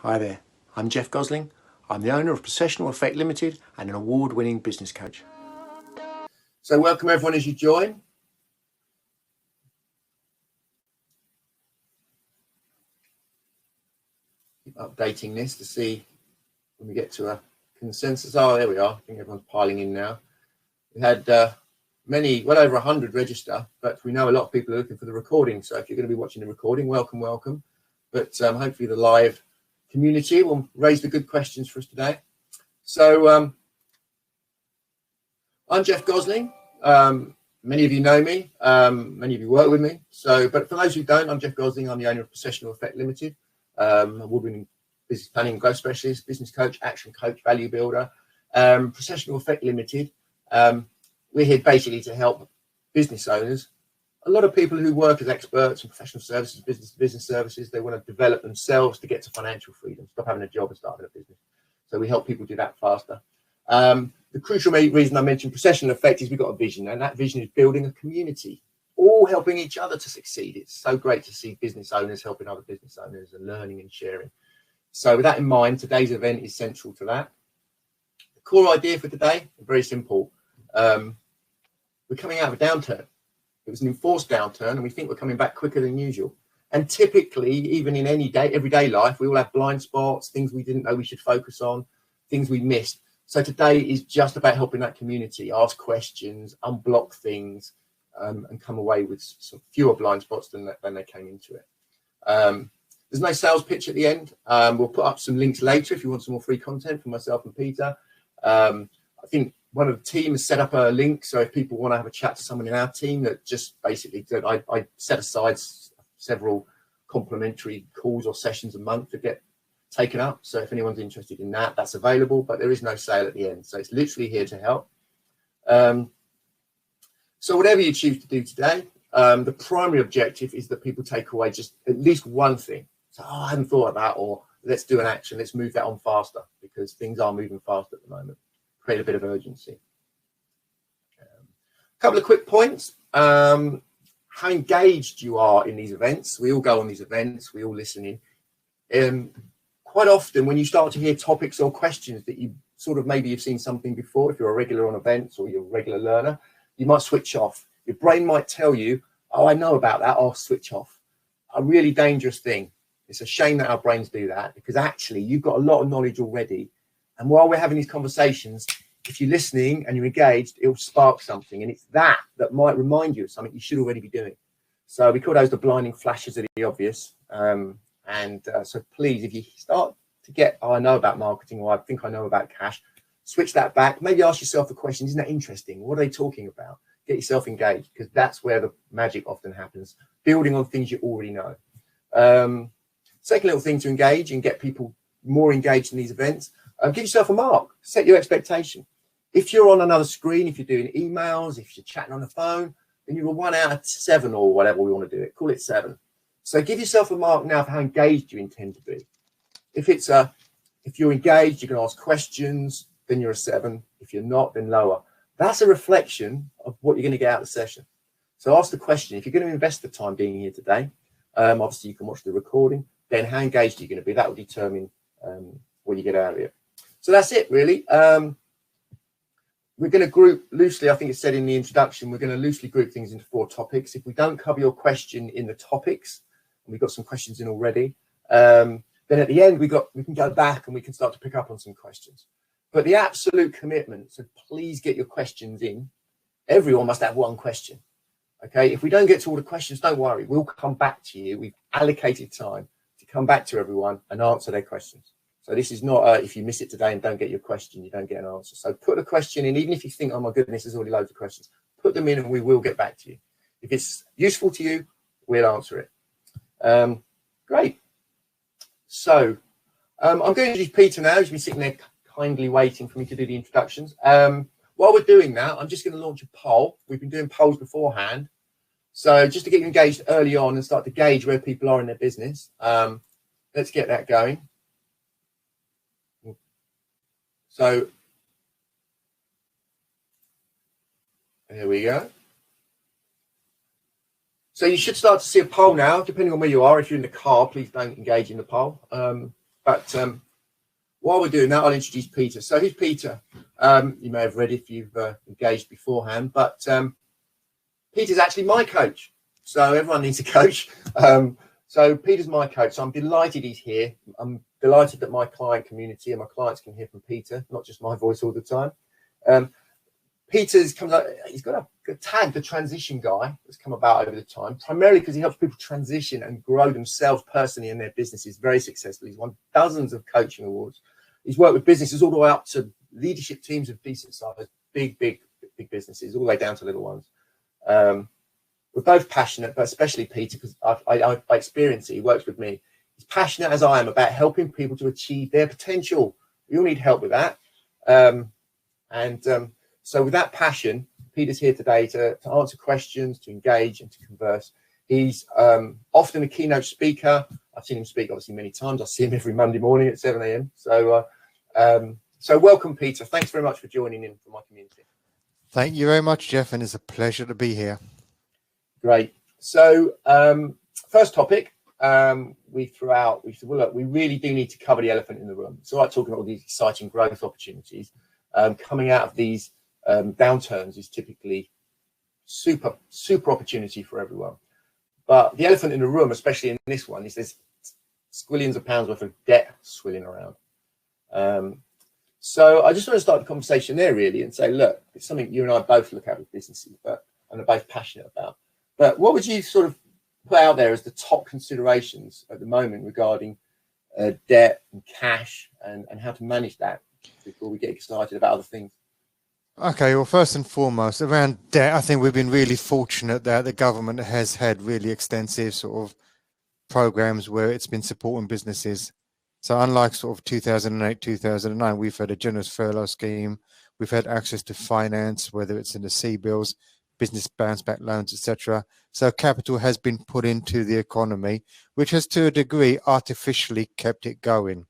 Hi there, I'm Jeff Gosling. I'm the owner of Processional Effect Limited and an award-winning business coach. So welcome everyone as you join. Keep updating this to see when we get to a consensus. Oh, there we are. I think everyone's piling in now. We had well over 100 register, but we know a lot of people are looking for the recording. So if you're going to be watching the recording, welcome. But hopefully the live community will raise the good questions for us today. So I'm Jeff Gosling. Many of you know me, many of you work with me. But for those who don't, I'm Jeff Gosling. I'm the owner of Processional Effect Limited, award-winning business planning and growth specialist, business coach, action coach, value builder. Processional Effect Limited. We're here basically to help business owners. A lot of people who work as experts in professional services, business services, they want to develop themselves to get to financial freedom, stop having a job and start having a business. So we help people do that faster. The crucial reason I mentioned Processional Effect is we've got a vision, and that vision is building a community, all helping each other to succeed. It's so great to see business owners helping other business owners and learning and sharing. So with that in mind, today's event is central to that. The core idea for today, very simple. We're coming out of a downturn. It was an enforced downturn, and we think we're coming back quicker than usual. And typically, even in everyday life, we all have blind spots, things we didn't know we should focus on, things we missed. So today is just about helping that community ask questions, unblock things, and come away with some fewer blind spots than they came into it. There's no sales pitch at the end. We'll put up some links later if you want some more free content from myself and Peter. I think one of the team has set up a link, so if people want to have a chat to someone in our team, that just basically I set aside several complimentary calls or sessions a month to get taken up. So if anyone's interested in that, that's available, but there is no sale at the end. So it's literally here to help. So whatever you choose to do today, the primary objective is that people take away just at least one thing. So, I hadn't thought of that, or let's do an action. Let's move that on faster, because things are moving fast at the moment. Create a bit of urgency. A couple of quick points. How engaged you are in these events. We all go on these events. We all listen in. Quite often when you start to hear topics or questions that you sort of maybe you've seen something before, if you're a regular on events or you're a regular learner, you might switch off. Your brain might tell you, oh, I know about that, I'll switch off. A really dangerous thing. It's a shame that our brains do that, because actually you've got a lot of knowledge already. And while we're having these conversations, if you're listening and you're engaged, it'll spark something. And it's that might remind you of something you should already be doing. So we call those the blinding flashes of the obvious. So please, if you start to get, oh, I know about marketing, or I think I know about cash, switch that back. Maybe ask yourself a question. Isn't that interesting? What are they talking about? Get yourself engaged, because that's where the magic often happens. Building on things you already know. Second little thing to engage and get people more engaged in these events, give yourself a mark. Set your expectation. If you're on another screen, if you're doing emails, if you're chatting on the phone, then you're a 1 out of 7 or whatever we want to do it. Call it 7. So give yourself a mark now for how engaged you intend to be. If you're engaged, you can ask questions, then you're a 7. If you're not, then lower. That's a reflection of what you're going to get out of the session. So ask the question. If you're going to invest the time being here today, obviously you can watch the recording, then how engaged are you going to be? That will determine what you get out of it. So that's it, really. We're going to group loosely, I think it's said in the introduction, we're going to loosely group things into 4 topics. If we don't cover your question in the topics, and we've got some questions in already, then at the end we can go back and we can start to pick up on some questions. But the absolute commitment, so please get your questions in. Everyone must have 1 question. Okay, if we don't get to all the questions, don't worry, we'll come back to you. We've allocated time to come back to everyone and answer their questions. So this is not if you miss it today and don't get your question, you don't get an answer. So put a question in, even if you think, oh my goodness, there's already loads of questions, put them in and we will get back to you. If it's useful to you, we'll answer it. Great. So I'm going to introduce Peter now. He's been sitting there kindly waiting for me to do the introductions. While we're doing that, I'm just going to launch a poll. We've been doing polls beforehand. So just to get you engaged early on and start to gauge where people are in their business, let's get that going. So there we go. So you should start to see a poll now, depending on where you are. If you're in the car, please don't engage in the poll. But while we're doing that, I'll introduce Peter. So who's Peter? You may have read if you've engaged beforehand, but Peter's actually my coach. So everyone needs a coach. So Peter's my coach. So I'm delighted he's here. I'm delighted that my client community and my clients can hear from Peter, not just my voice all the time. Peter's come up, he's got a tag, the transition guy, that's come about over the time, primarily because he helps people transition and grow themselves personally in their businesses very successfully. He's won dozens of coaching awards. He's worked with businesses all the way up to leadership teams of decent size, big businesses, all the way down to little ones. We're both passionate, but especially Peter, because I experience it. He works with me. He's passionate as I am about helping people to achieve their potential. We all need help with that. So with that passion, Peter's here today to answer questions, to engage and to converse. He's often a keynote speaker. I've seen him speak obviously many times. I see him every Monday morning at 7 a.m. So welcome, Peter. Thanks very much for joining in for my community. Thank you very much, Jeff, and it's a pleasure to be here. Great. So first topic, we threw out, we said, well, look, we really do need to cover the elephant in the room. It's all right talking about all these exciting growth opportunities. Coming out of these downturns is typically super opportunity for everyone. But the elephant in the room, especially in this one, is there's squillions of pounds worth of debt swilling around. So I just want to start the conversation there really and say, look, it's something you and I both look at with businesses, and are both passionate about. But what would you sort of put out there as the top considerations at the moment regarding debt and cash and how to manage that before we get excited about other things? Okay, well, first and foremost, around debt, I think we've been really fortunate that the government has had really extensive sort of programs where it's been supporting businesses. So unlike sort of 2008, 2009, we've had a generous furlough scheme. We've had access to finance, whether it's in the C-bills, business bounce back loans, etc. So capital has been put into the economy, which has to a degree artificially kept it going.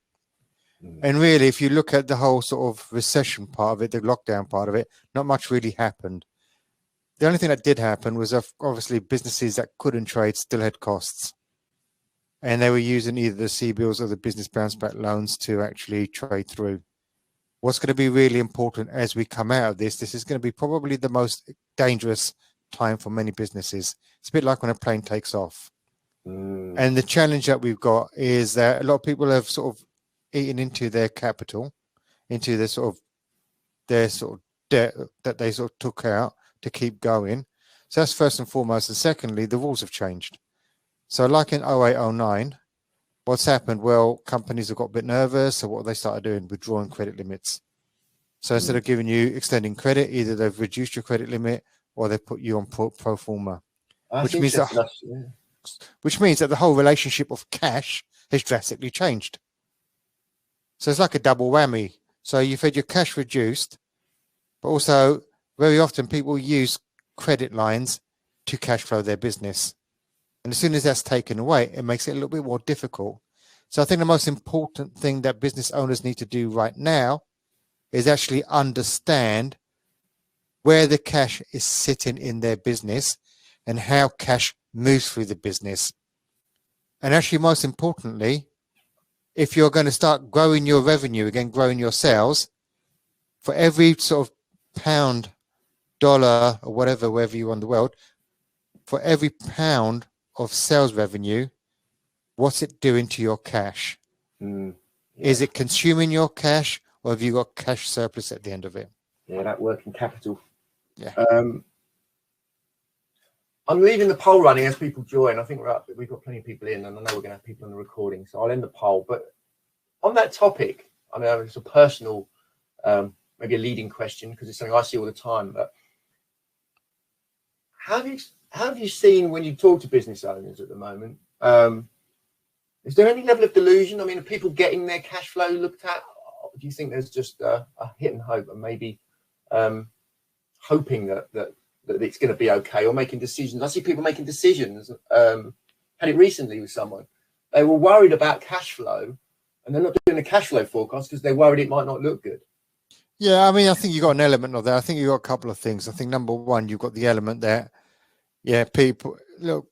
And really, if you look at the whole sort of recession part of it, the lockdown part of it, not much really happened. The only thing that did happen was obviously businesses that couldn't trade still had costs. And they were using either the C-bills or the business bounce back loans to actually trade through. What's going to be really important as we come out of this is going to be probably the most dangerous time for many businesses. It's a bit like when a plane takes off. And the challenge that we've got is that a lot of people have sort of eaten into their capital, into their sort of debt that they sort of took out to keep going. So that's first and foremost. And secondly, the rules have changed. So like in 08, 09, what's happened? Well, companies have got a bit nervous. So what they started doing, withdrawing credit limits. So instead of giving you extending credit, either they've reduced your credit limit or they put you on pro forma, which means that the whole relationship of cash has drastically changed. So it's like a double whammy. So you've had your cash reduced, but also very often people use credit lines to cash flow their business. And as soon as that's taken away, it makes it a little bit more difficult. So I think the most important thing that business owners need to do right now is actually understand where the cash is sitting in their business and how cash moves through the business. And actually, most importantly, if you're going to start growing your revenue again, growing your sales, for every sort of pound, dollar, or whatever, wherever you are in the world, for every pound of sales revenue, what's it doing to your cash? Is it consuming your cash, or have you got cash surplus at the end of it? Yeah, that working capital. Yeah. I'm leaving the poll running as people join. I think we've got plenty of people in, and I know we're going to have people on the recording, so I'll end the poll. But on that topic, I mean, it's a personal, maybe a leading question because it's something I see all the time. But how have you seen when you talk to business owners at the moment? Is there any level of delusion? I mean, are people getting their cash flow looked at? Or do you think there's just a hit and hope, and maybe hoping that it's going to be okay, or making decisions? I see people making decisions. Had it recently with someone. They were worried about cash flow, and they're not doing a cash flow forecast because they're worried it might not look good. Yeah, I mean, I think you've got an element of that. I think you've got a couple of things. I think number one, you've got the element that, yeah, people, look,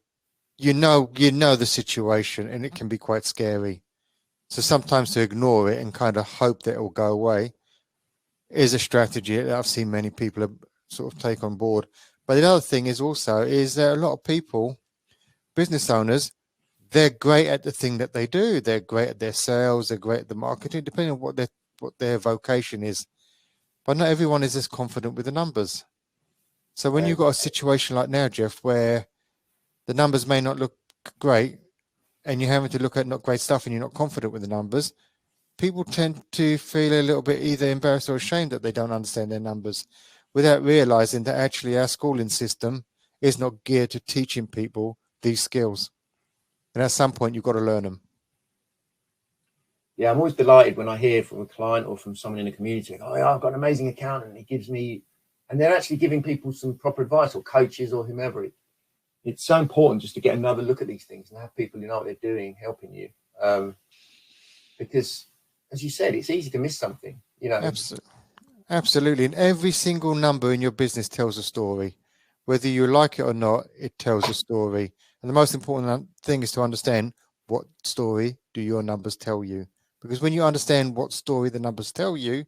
you know the situation, and it can be quite scary. So sometimes to ignore it and kind of hope that it will go away is a strategy that I've seen many people sort of take on board. But the other thing is also is that a lot of people, business owners, they're great at the thing that they do. They're great at their sales. They're great at the marketing, depending on what their vocation is. But not everyone is as confident with the numbers. So when you've got a situation like now, Jeff, where the numbers may not look great and you're having to look at not great stuff and you're not confident with the numbers, people tend to feel a little bit either embarrassed or ashamed that they don't understand their numbers, without realizing that actually our schooling system is not geared to teaching people these skills. And at some point, you've got to learn them. Yeah, I'm always delighted when I hear from a client or from someone in the community, oh, yeah, I've got an amazing accountant. He gives me, and they're actually giving people some proper advice, or coaches or whomever. It's so important just to get another look at these things and have people who know what they're doing helping you. Because, as you said, it's easy to miss something. You know, absolutely. And every single number in your business tells a story. Whether you like it or not, it tells a story. And the most important thing is to understand, what story do your numbers tell you? Because when you understand what story the numbers tell you,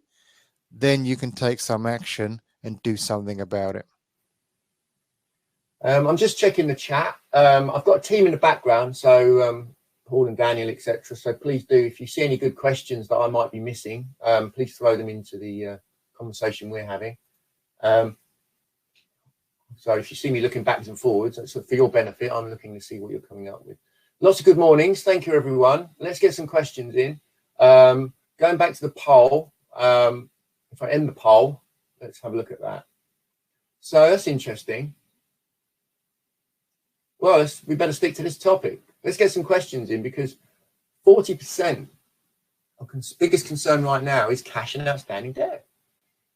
then you can take some action and do something about it. I'm just checking the chat. I've got a team in the background, so Paul and Daniel, etc. So please do, if you see any good questions that I might be missing, please throw them into the conversation we're having. So if you see me looking backwards and forwards, so for your benefit, I'm looking to see what you're coming up with. Lots of good mornings. Thank you, everyone. Let's get some questions in. Going back to the poll, if I end the poll, let's have a look at that. So that's interesting. Well, we better stick to this topic. Let's get some questions in, because 40% of biggest concern right now is cash and outstanding debt.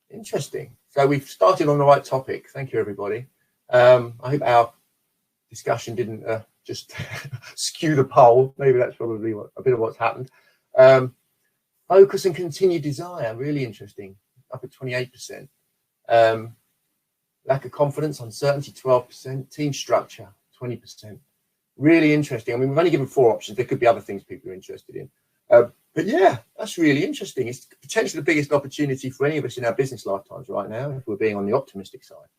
Interesting. So we've started on the right topic. Thank you, everybody. I hope our discussion didn't just skew the poll. Maybe that's probably a bit of what's happened. Focus and continued desire, really interesting, up at 28%. Lack of confidence, uncertainty, 12%. Team structure, 20%. Really interesting. I mean, we've only given 4 options. There could be other things people are interested in. But yeah, that's really interesting. It's potentially the biggest opportunity for any of us in our business lifetimes right now, if we're being on the optimistic side.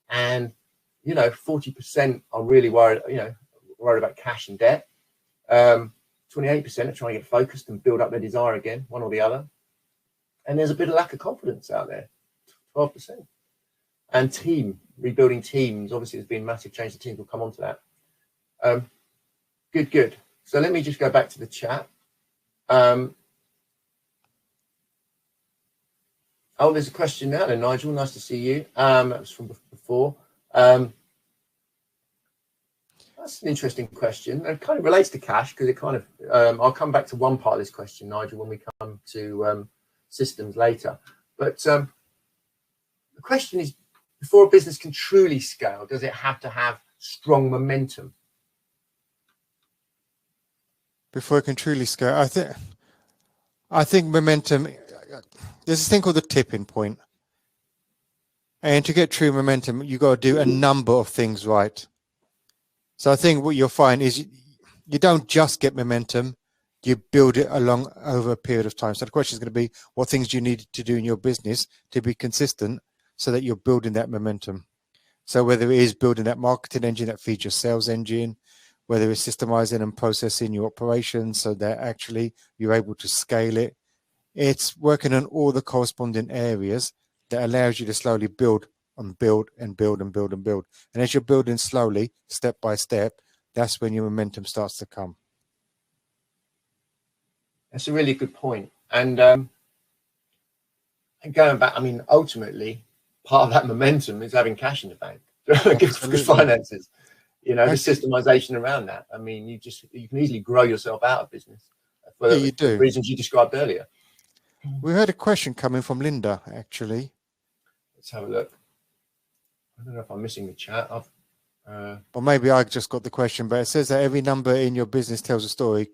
And, 40% are really worried, worried about cash and debt. 28% are trying to get focused and build up their desire again, one or the other. And there's a bit of lack of confidence out there, 12%. And rebuilding teams, obviously there's been massive change to teams. We'll come on to that. Good. So let me just go back to the chat. There's a question now then, Nigel. Nice to see you. That was from before. That's an interesting question. It kind of relates to cash, because it kind of, I'll come back to one part of this question, Nigel, when we come to systems later. But the question is, before a business can truly scale, does it have to have strong momentum? Before it can truly scale, I think momentum, there's this thing called the tipping point. And to get true momentum, you've got to do a number of things right. So I think what you'll find is you don't just get momentum, you build it along over a period of time. So the question is going to be, what things do you need to do in your business to be consistent so that you're building that momentum? So whether it is building that marketing engine that feeds your sales engine, whether it's systemizing and processing your operations so that actually you're able to scale it, it's working on all the corresponding areas that allows you to slowly build and build and build and build and build. And as you're building slowly, step by step, that's when your momentum starts to come. That's a really good point. And going back, I mean, ultimately, part of that momentum is having cash in the bank, good finances. The systemization around that. I mean, you can easily grow yourself out of business for the reasons you described earlier. We had a question coming from Linda, actually. Let's have a look. I don't know if I'm missing the chat. Or maybe I just got the question, but it says that every number in your business tells a story.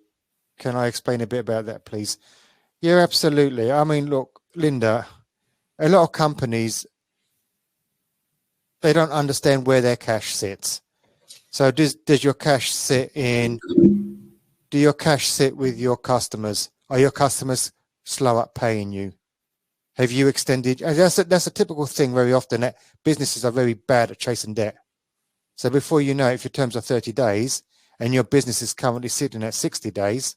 Can I explain a bit about that, please? Yeah, absolutely. I mean, look, Linda, a lot of companies, they don't understand where their cash sits. So does your cash sit with your customers? Are your customers slow at paying you? Have you extended? And that's a typical thing very often, that businesses are very bad at chasing debt. So before you know it, if your terms are 30 days and your business is currently sitting at 60 days,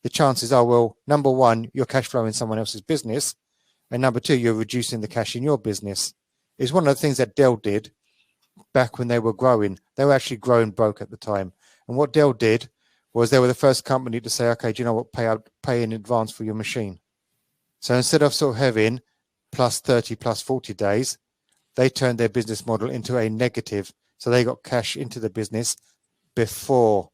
the chances are, well, number one, you're cash flowing someone else's business. And number two, you're reducing the cash in your business. It's one of the things that Dell did back when they were growing. They were actually growing broke at the time. And what Dell did was they were the first company to say, okay, do you know what, pay in advance for your machine. So instead of sort of having plus 30, plus 40 days, they turned their business model into a negative. So they got cash into the business before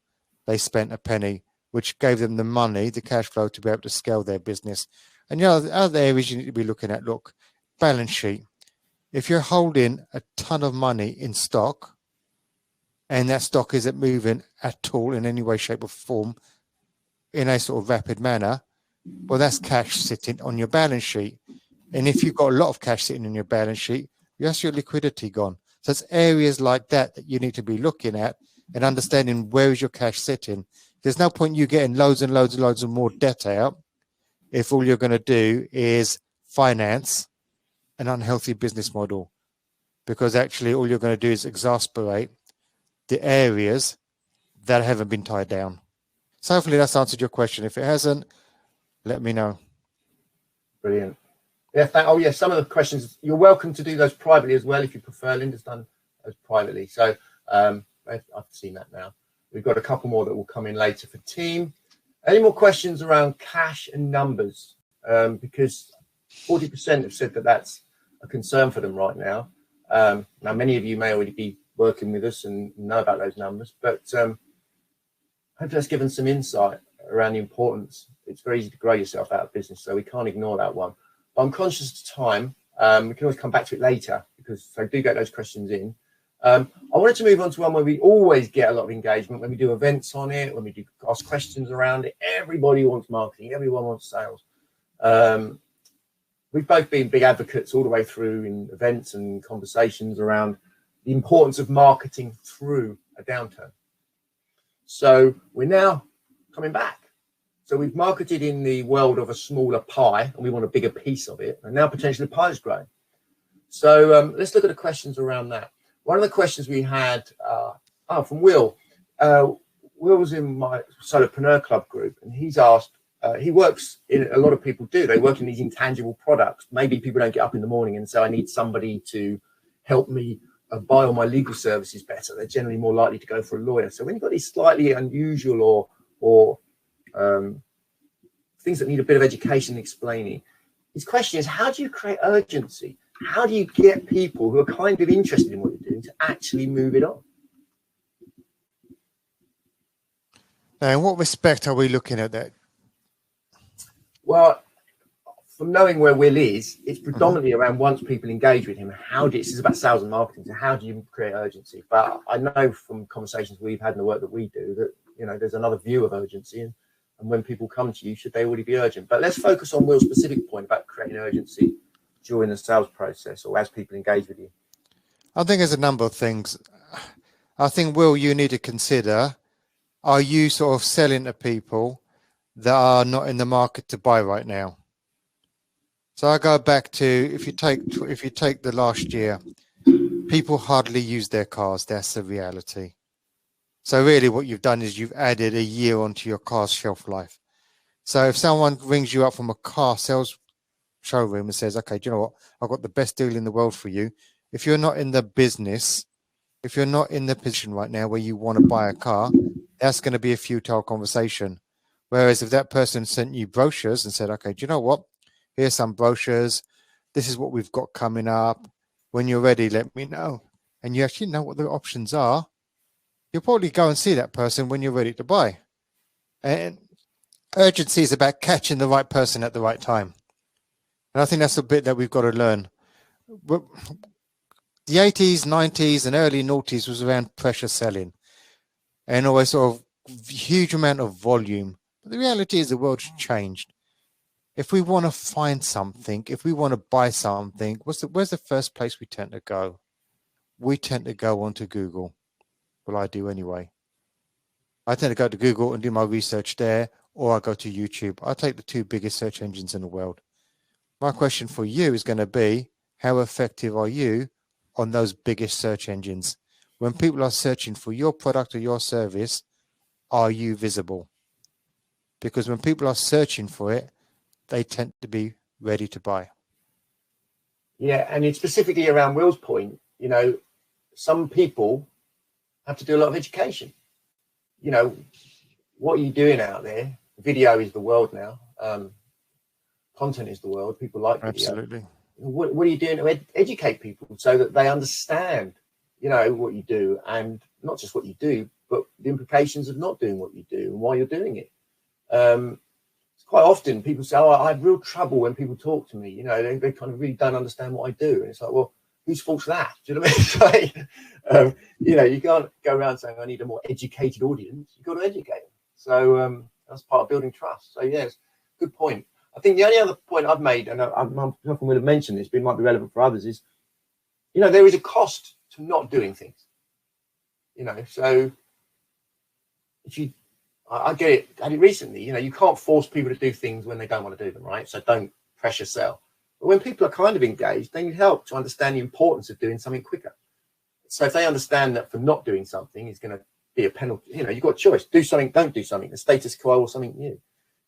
they spent a penny, which gave them the money, the cash flow, to be able to scale their business. And the other areas you need to be looking at, look, balance sheet. If you're holding a ton of money in stock and that stock isn't moving at all in any way, shape or form in a sort of rapid manner, well, that's cash sitting on your balance sheet. And if you've got a lot of cash sitting on your balance sheet, that's your liquidity gone. So it's areas like that that you need to be looking at and understanding where is your cash sitting. There's no point you getting loads and loads and loads of more debt out if all you're going to do is finance an unhealthy business model, because actually all you're going to do is exasperate the areas that haven't been tied down. So hopefully that's answered your question. If it hasn't, let me know. Brilliant. Yeah, some of the questions, you're welcome to do those privately as well if you prefer. Linda's done those privately. So I've seen that now. We've got a couple more that will come in later for team. Any more questions around cash and numbers? Because 40% have said that that's a concern for them right now. Now, many of you may already be working with us and know about those numbers, but hopefully that's given some insight around the importance. It's very easy to grow yourself out of business, so we can't ignore that one. But I'm conscious of time. We can always come back to it later, because I do get those questions in. I wanted to move on to one where we always get a lot of engagement, when we do events on it, when we do ask questions around it. Everybody wants marketing. Everyone wants sales. We've both been big advocates all the way through in events and conversations around the importance of marketing through a downturn. So we're now coming back. So we've marketed in the world of a smaller pie, and we want a bigger piece of it. And now potentially the pie is growing. So let's look at the questions around that. One of the questions we had from Will. Will was in my Solopreneur Club group, and he's asked, he works in, a lot of people do, they work in these intangible products. Maybe people don't get up in the morning and say, I need somebody to help me buy all my legal services better. They're generally more likely to go for a lawyer. So when you've got these slightly unusual or things that need a bit of education and explaining, his question is, how do you create urgency? How do you get people who are kind of interested in what you're doing to actually move it on? Now, in what respect are we looking at that? Well, from knowing where Will is, it's predominantly around once people engage with him, this is about sales and marketing, so how do you create urgency? But I know from conversations we've had in the work that we do that, you know, there's another view of urgency, and when people come to you, should they already be urgent? But let's focus on Will's specific point about creating urgency during the sales process or as people engage with you. I think there's a number of things. I think, Will, you need to consider, are you sort of selling to people that are not in the market to buy right now? So I go back to, if you take the last year, people hardly use their cars. That's the reality. So really what you've done is you've added a year onto your car's shelf life. So if someone rings you up from a car sales showroom and says, okay, do you know what, I've got the best deal in the world for you. If you're not in the business, if you're not in the position right now where you want to buy a car, that's going to be a futile conversation. Whereas if that person sent you brochures and said, okay, do you know what, here's some brochures, this is what we've got coming up, when you're ready, let me know, and you actually know what the options are, you'll probably go and see that person when you're ready to buy. And urgency is about catching the right person at the right time. And I think that's a bit that we've got to learn. The 80s, 90s, and early noughties was around pressure selling and always sort of huge amount of volume. But the reality is the world's changed. If we want to find something, if we want to buy something, where's the first place we tend to go? We tend to go onto Google. Well, I do anyway. I tend to go to Google and do my research there, or I go to YouTube. I take the two biggest search engines in the world. My question for you is going to be, how effective are you on those biggest search engines? When people are searching for your product or your service, are you visible? Because when people are searching for it, they tend to be ready to buy. Yeah, and it's specifically around Will's point, you know, some people have to do a lot of education. You know, what are you doing out there? Video is the world now. Content is the world. People like video. Absolutely. What are you doing to educate people so that they understand, you know, what you do, and not just what you do, but the implications of not doing what you do and why you're doing it. It's quite often people say, oh, I have real trouble when people talk to me. You know, they kind of really don't understand what I do. And it's like, well, whose fault's that? Do you know what I mean? Like, you know, you can't go around saying I need a more educated audience. You've got to educate them. So that's part of building trust. So yes, good point. I think the only other point I've made, and I'm often will have mentioned this, but it might be relevant for others, is, you know, there is a cost to not doing things. You know, so if you, I get it, I had it recently, you know, you can't force people to do things when they don't want to do them, right? So don't pressure sell. But when people are kind of engaged, they need help to understand the importance of doing something quicker. So if they understand that for not doing something is going to be a penalty, you know, you've got a choice, do something, don't do something, the status quo or something new.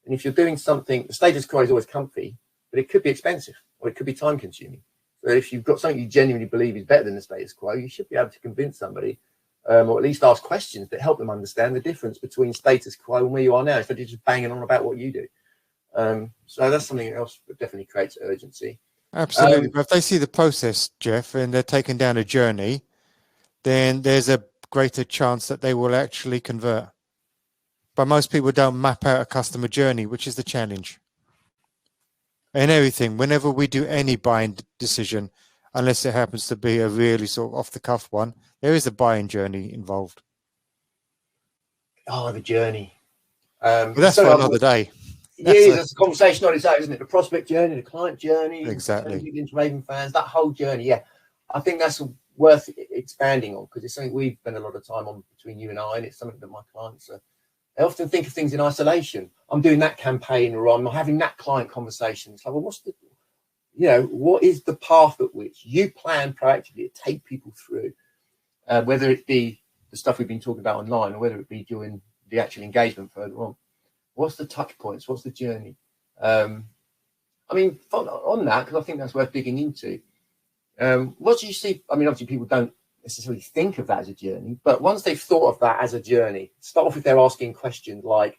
And if you're doing something, the status quo is always comfy, but it could be expensive or it could be time consuming. So if you've got something you genuinely believe is better than the status quo, you should be able to convince somebody, or at least ask questions that help them understand the difference between status quo and where you are now, instead of just banging on about what you do. So that's something else that definitely creates urgency. Absolutely. But if they see the process, Jeff, and they're taken down a journey, then there's a greater chance that they will actually convert. But most people don't map out a customer journey, which is the challenge. And everything, whenever we do any buying decision, unless it happens to be a really sort of off-the-cuff one, there is a buying journey involved. Oh, the journey. But that's for another day. Yeah, that's a conversation on its own, isn't it? The prospect journey, the client journey, exactly. Into Raven fans, that whole journey. Yeah, I think that's worth expanding on, because it's something we've spent a lot of time on between you and I, and it's something that my clients are. They often think of things in isolation. I'm doing that campaign, or I'm having that client conversation. It's like, well, what's the, you know, what is the path at which you plan proactively to take people through, whether it be the stuff we've been talking about online, or whether it be during the actual engagement further on. What's the touch points? What's the journey? I mean, on that, because I think that's worth digging into. What do you see? I mean, obviously people don't necessarily think of that as a journey, but once they've thought of that as a journey, start off if they're asking questions like,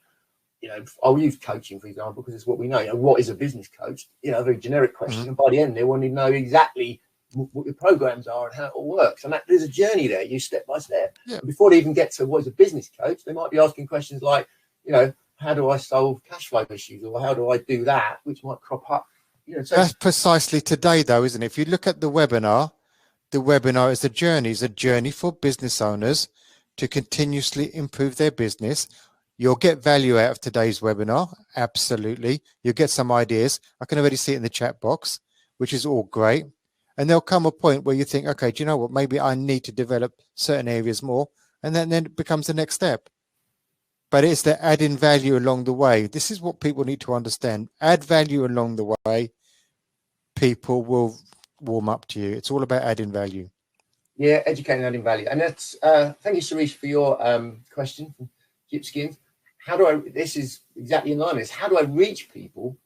you know, I'll use coaching, for example, because it's what we know. You know, what is a business coach? You know, a very generic question. Mm-hmm. And by the end, they want to know exactly what your programs are and how it all works. And there's a journey there, you step by step. Yeah. Before they even get to what is a business coach, they might be asking questions like, you know, how do I solve cash flow issues, or how do I do that, which might crop up. You know, so that's precisely today, though, isn't it? If you look at the webinar is a journey. It's a journey for business owners to continuously improve their business. You'll get value out of today's webinar. Absolutely. You'll get some ideas. I can already see it in the chat box, which is all great. And there'll come a point where you think, okay, do you know what? Maybe I need to develop certain areas more. And then it becomes the next step. But it's the adding value along the way. This is what people need to understand. Add value along the way. People will warm up to you. It's all about adding value. Yeah, educating and adding value. And that's thank you, Sharish, for your question from Gypskins. How do I, this is exactly in line with this, how do I reach people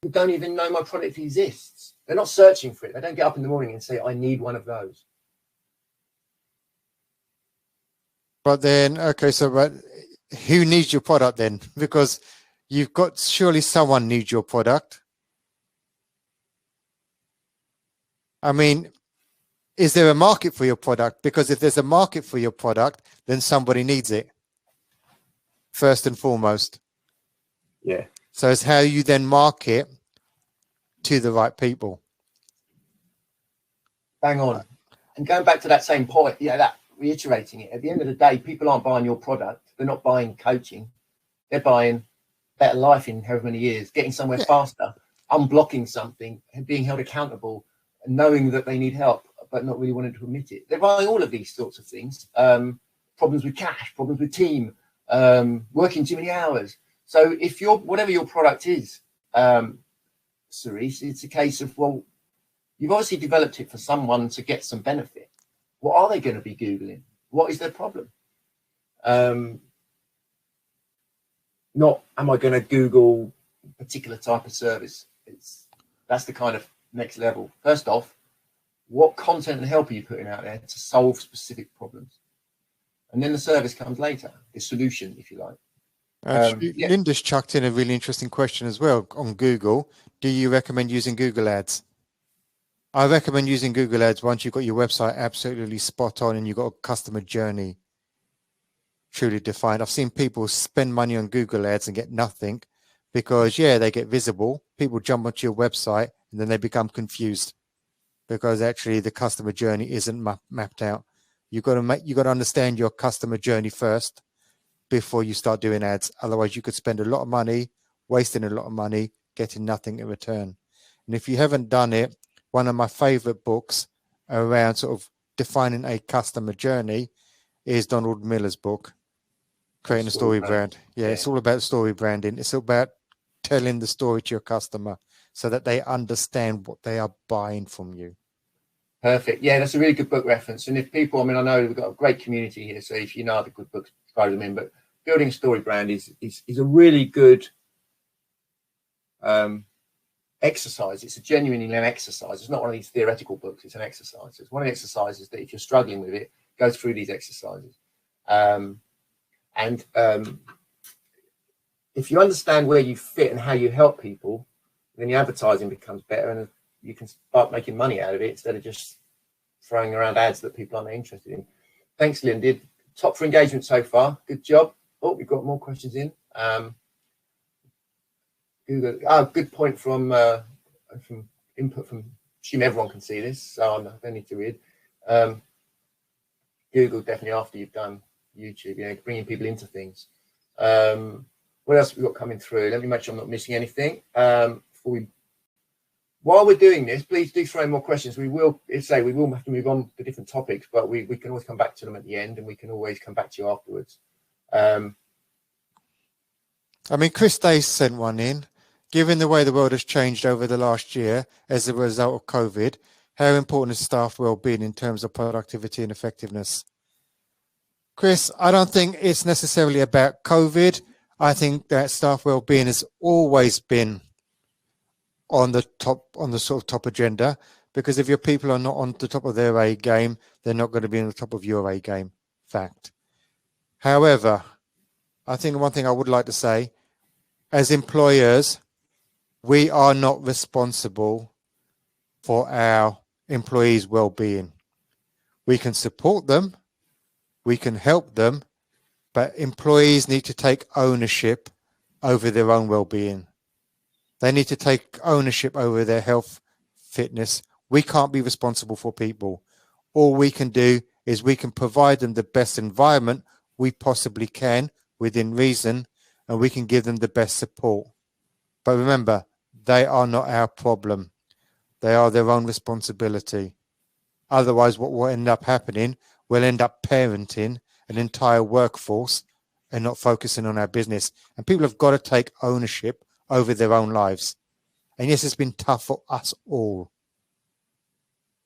who don't even know my product exists? They're not searching for it. They don't get up in the morning and say, I need one of those. But then, okay, so but who needs your product then? Because you've got, surely someone needs your product. I mean, is there a market for your product? Because if there's a market for your product, then somebody needs it, first and foremost. Yeah. So it's how you then market to the right people. Bang on. And going back to that same point, yeah, that reiterating it, at the end of the day, people aren't buying your product. They're not buying coaching. They're buying better life in however many years, getting somewhere faster, unblocking something, and being held accountable, and knowing that they need help, but not really wanting to admit it. They're buying all of these sorts of things. Problems with cash, problems with team, working too many hours. So if whatever your product is, Cerise, it's a case of, well, you've obviously developed it for someone to get some benefit. What are they going to be Googling? What is their problem? Not, am I going to Google a particular type of service? That's the kind of next level. First off, what content and help are you putting out there to solve specific problems? And then the service comes later, the solution, if you like. Actually, Linda's chucked in a really interesting question as well on Google. Do you recommend using Google Ads? I recommend using Google Ads once you've got your website absolutely spot on and you've got a customer journey truly defined. I've seen people spend money on Google Ads and get nothing because, yeah, they get visible. People jump onto your website and then they become confused because actually the customer journey isn't mapped out. You've got to understand your customer journey first before you start doing ads. Otherwise, you could spend a lot of money, wasting a lot of money, getting nothing in return. And if you haven't done it, one of my favorite books around sort of defining a customer journey is Donald Miller's book, Creating a Story Brand. Yeah, it's all about story branding. It's about telling the story to your customer so that they understand what they are buying from you. Perfect. Yeah, that's a really good book reference. And if people, I mean, I know we've got a great community here, so if you know other good books, throw them in. But building a story brand is a really good exercise. It's a genuinely an exercise. It's not one of these theoretical books. It's an exercise. It's one of the exercises that if you're struggling with it, go through these exercises. If you understand where you fit and how you help people, then your advertising becomes better and you can start making money out of it instead of just throwing around ads that people aren't interested in. Thanks, Linda. Top for engagement so far. Good job. Oh, we've got more questions in. Google. Good point from input from. Assume everyone can see this, so I don't need to read. Google definitely after you've done YouTube, bringing people into things. What else have we got coming through? Let me make sure I'm not missing anything. While we're doing this, please do throw in more questions. We will have to move on to different topics, but we can always come back to them at the end, and we can always come back to you afterwards. I mean, Chris Day sent one in. Given the way the world has changed over the last year as a result of COVID, how important is staff well-being in terms of productivity and effectiveness? Chris, I don't think it's necessarily about COVID. I think that staff well-being has always been on the sort of top agenda, because if your people are not on the top of their A game, they're not going to be on the top of your A game. Fact. However, I think one thing I would like to say, as employers, we are not responsible for our employees' well-being. We can support them, we can help them, but employees need to take ownership over their own well-being. They need to take ownership over their health, fitness. We can't be responsible for people. All we can do is we can provide them the best environment we possibly can within reason, and we can give them the best support. But remember, they are not our problem. They are their own responsibility. Otherwise, what will end up happening, we'll end up parenting an entire workforce and not focusing on our business. And people have got to take ownership over their own lives. And yes, it's been tough for us all.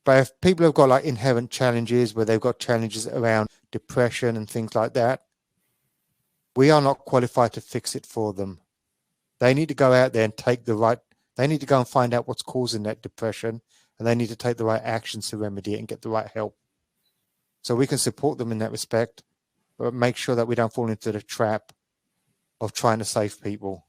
But if people have got like inherent challenges where they've got challenges around depression and things like that, we are not qualified to fix it for them. They need to go out there and they need to go and find out what's causing that depression, and they need to take the right actions to remedy it and get the right help. So we can support them in that respect, but make sure that we don't fall into the trap of trying to save people.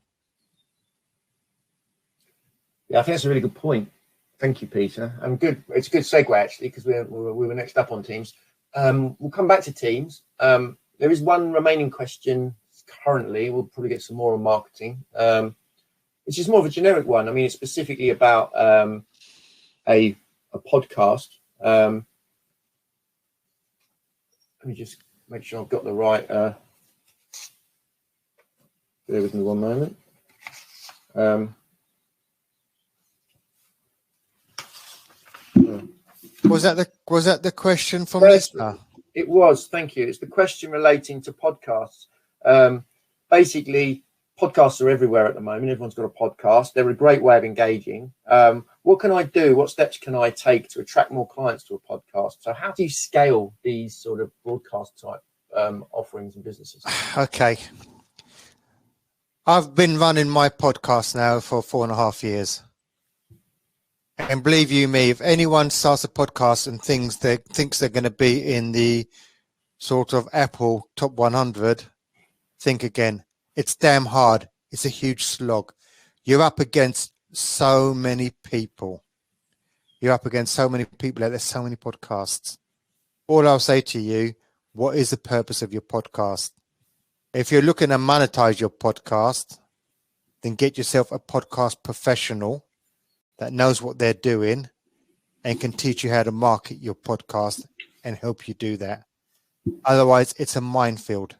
Yeah, I think that's a really good point. Thank you, Peter. And good. It's a good segue actually, because we were next up on teams. We'll come back to teams. There is one remaining question currently. We'll probably get some more on marketing. It's just more of a generic one. I mean, it's specifically about a podcast. Let me just make sure I've got the right. Bear with me one moment. Was that the question from Lisa? It was. Thank you. It's the question relating to podcasts. Basically, podcasts are everywhere at the moment. Everyone's got a podcast. They're a great way of engaging. What can I do? What steps can I take to attract more clients to a podcast? So how do you scale these sort of broadcast type offerings and businesses? Okay. I've been running my podcast now for 4.5 years. And believe you me, if anyone starts a podcast and thinks they're going to be in the sort of Apple top 100, think again. It's damn hard. It's a huge slog. You're up against so many people. You're up against so many people. There's so many podcasts. All I'll say to you, what is the purpose of your podcast? If you're looking to monetize your podcast, then get yourself a podcast professional that knows what they're doing and can teach you how to market your podcast and help you do that. Otherwise, it's a minefield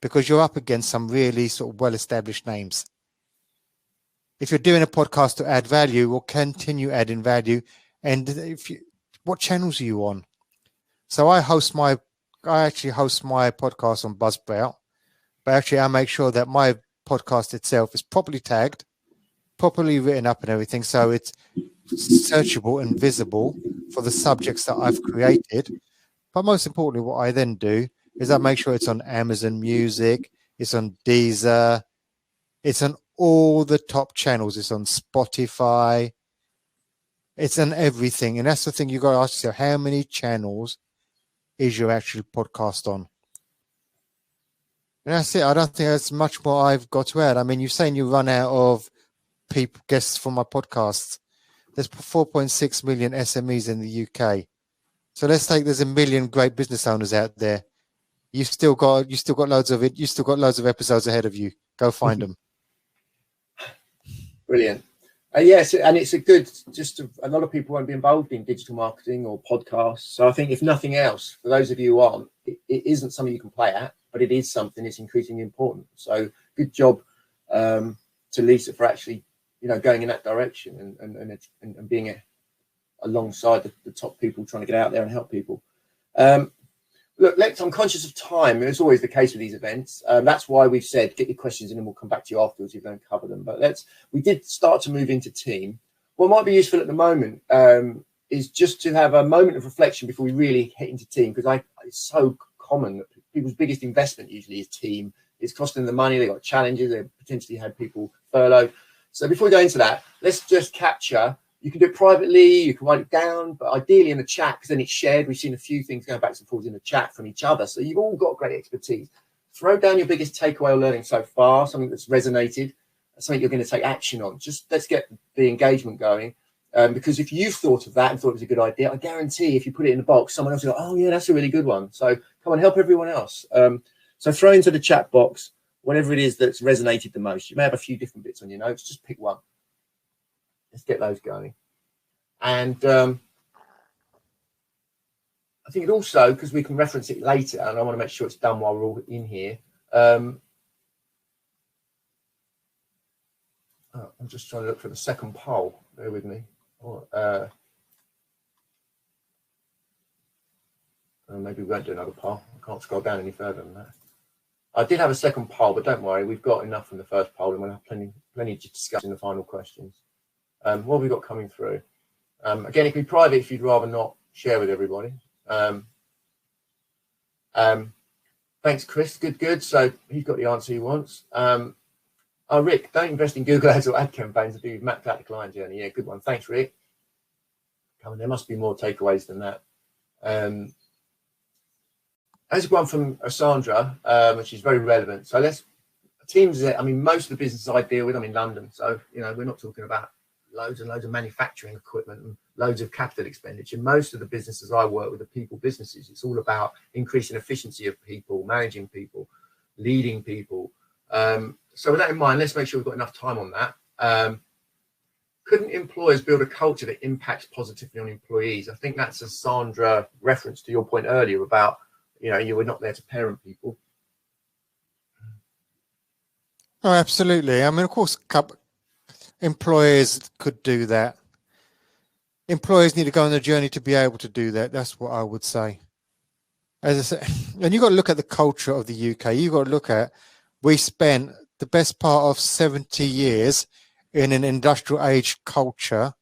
because you're up against some really sort of well-established names. If you're doing a podcast to add value, we'll continue adding value. And what channels are you on? So I actually host my podcast on Buzzsprout, but actually I make sure that my podcast itself is properly tagged, properly written up and everything, so it's searchable and visible for the subjects that I've created. But most importantly, what I then do is I make sure it's on Amazon Music, it's on Deezer, it's on all the top channels, it's on Spotify, it's on everything. And that's the thing, you've got to ask yourself, how many channels is your actual podcast on? And that's it. I don't think there's much more I've got to add. I mean, you're saying you run out of guests for my podcasts. There's 4.6 million SMEs in the UK. So let's take there's 1 million great business owners out there. You still got loads of it. You still got loads of episodes ahead of you. Go find them. Brilliant. Yes, and it's a good. A lot of people won't be involved in digital marketing or podcasts. So I think if nothing else, for those of you who aren't, it isn't something you can play at, but it is something that's increasingly important. So good job to Lisa for actually, going in that direction and being alongside the top people trying to get out there and help people. Look, I'm conscious of time. It's always the case with these events. That's why we've said get your questions in and we'll come back to you afterwards if you don't cover them. But we did start to move into team. What might be useful at the moment is just to have a moment of reflection before we really hit into team, because it's so common that people's biggest investment usually is team. It's costing them money. They've got challenges. They've potentially had people furloughed. So before we go into that, let's just capture. You can do it privately, you can write it down, but ideally in the chat, because then it's shared. We've seen a few things going back and forth in the chat from each other. So you've all got great expertise. Throw down your biggest takeaway or learning so far, something that's resonated, something you're going to take action on. Just let's get the engagement going. Because if you've thought of that and thought it was a good idea, I guarantee if you put it in the box, someone else will go, oh yeah, that's a really good one. So come on, help everyone else. So throw into the chat box whatever it is that's resonated the most. You may have a few different bits on your notes, just pick one. Let's get those going. And I think it also, because we can reference it later, and I want to make sure it's done while we're all in here. I'm just trying to look for the second poll. Bear with me. Maybe we won't do another poll. I can't scroll down any further than that. I did have a second poll, but don't worry, we've got enough from the first poll, and we'll have plenty to discuss in the final questions. What have we got coming through? Again, it can be private if you'd rather not share with everybody. Thanks, Chris. Good. So he's got the answer he wants. Rick, don't invest in Google ads or ad campaigns until you've mapped out the client journey. Yeah, good one. Thanks, Rick. Come on, there must be more takeaways than that. There's one from Sandra, which is very relevant. So teams. I mean, most of the businesses I deal with, I'm in London, so we're not talking about loads and loads of manufacturing equipment and loads of capital expenditure. Most of the businesses I work with are people businesses. It's all about increasing efficiency of people, managing people, leading people. So with that in mind, let's make sure we've got enough time on that. Couldn't employers build a culture that impacts positively on employees? I think that's a Sandra reference to your point earlier about, you were not there to parent people. Oh, absolutely. I mean, of course, employers could do that. Employers need to go on a journey to be able to do that. That's what I would say. As I said, and you've got to look at the culture of the UK. You've got to look at, we spent the best part of 70 years in an industrial age culture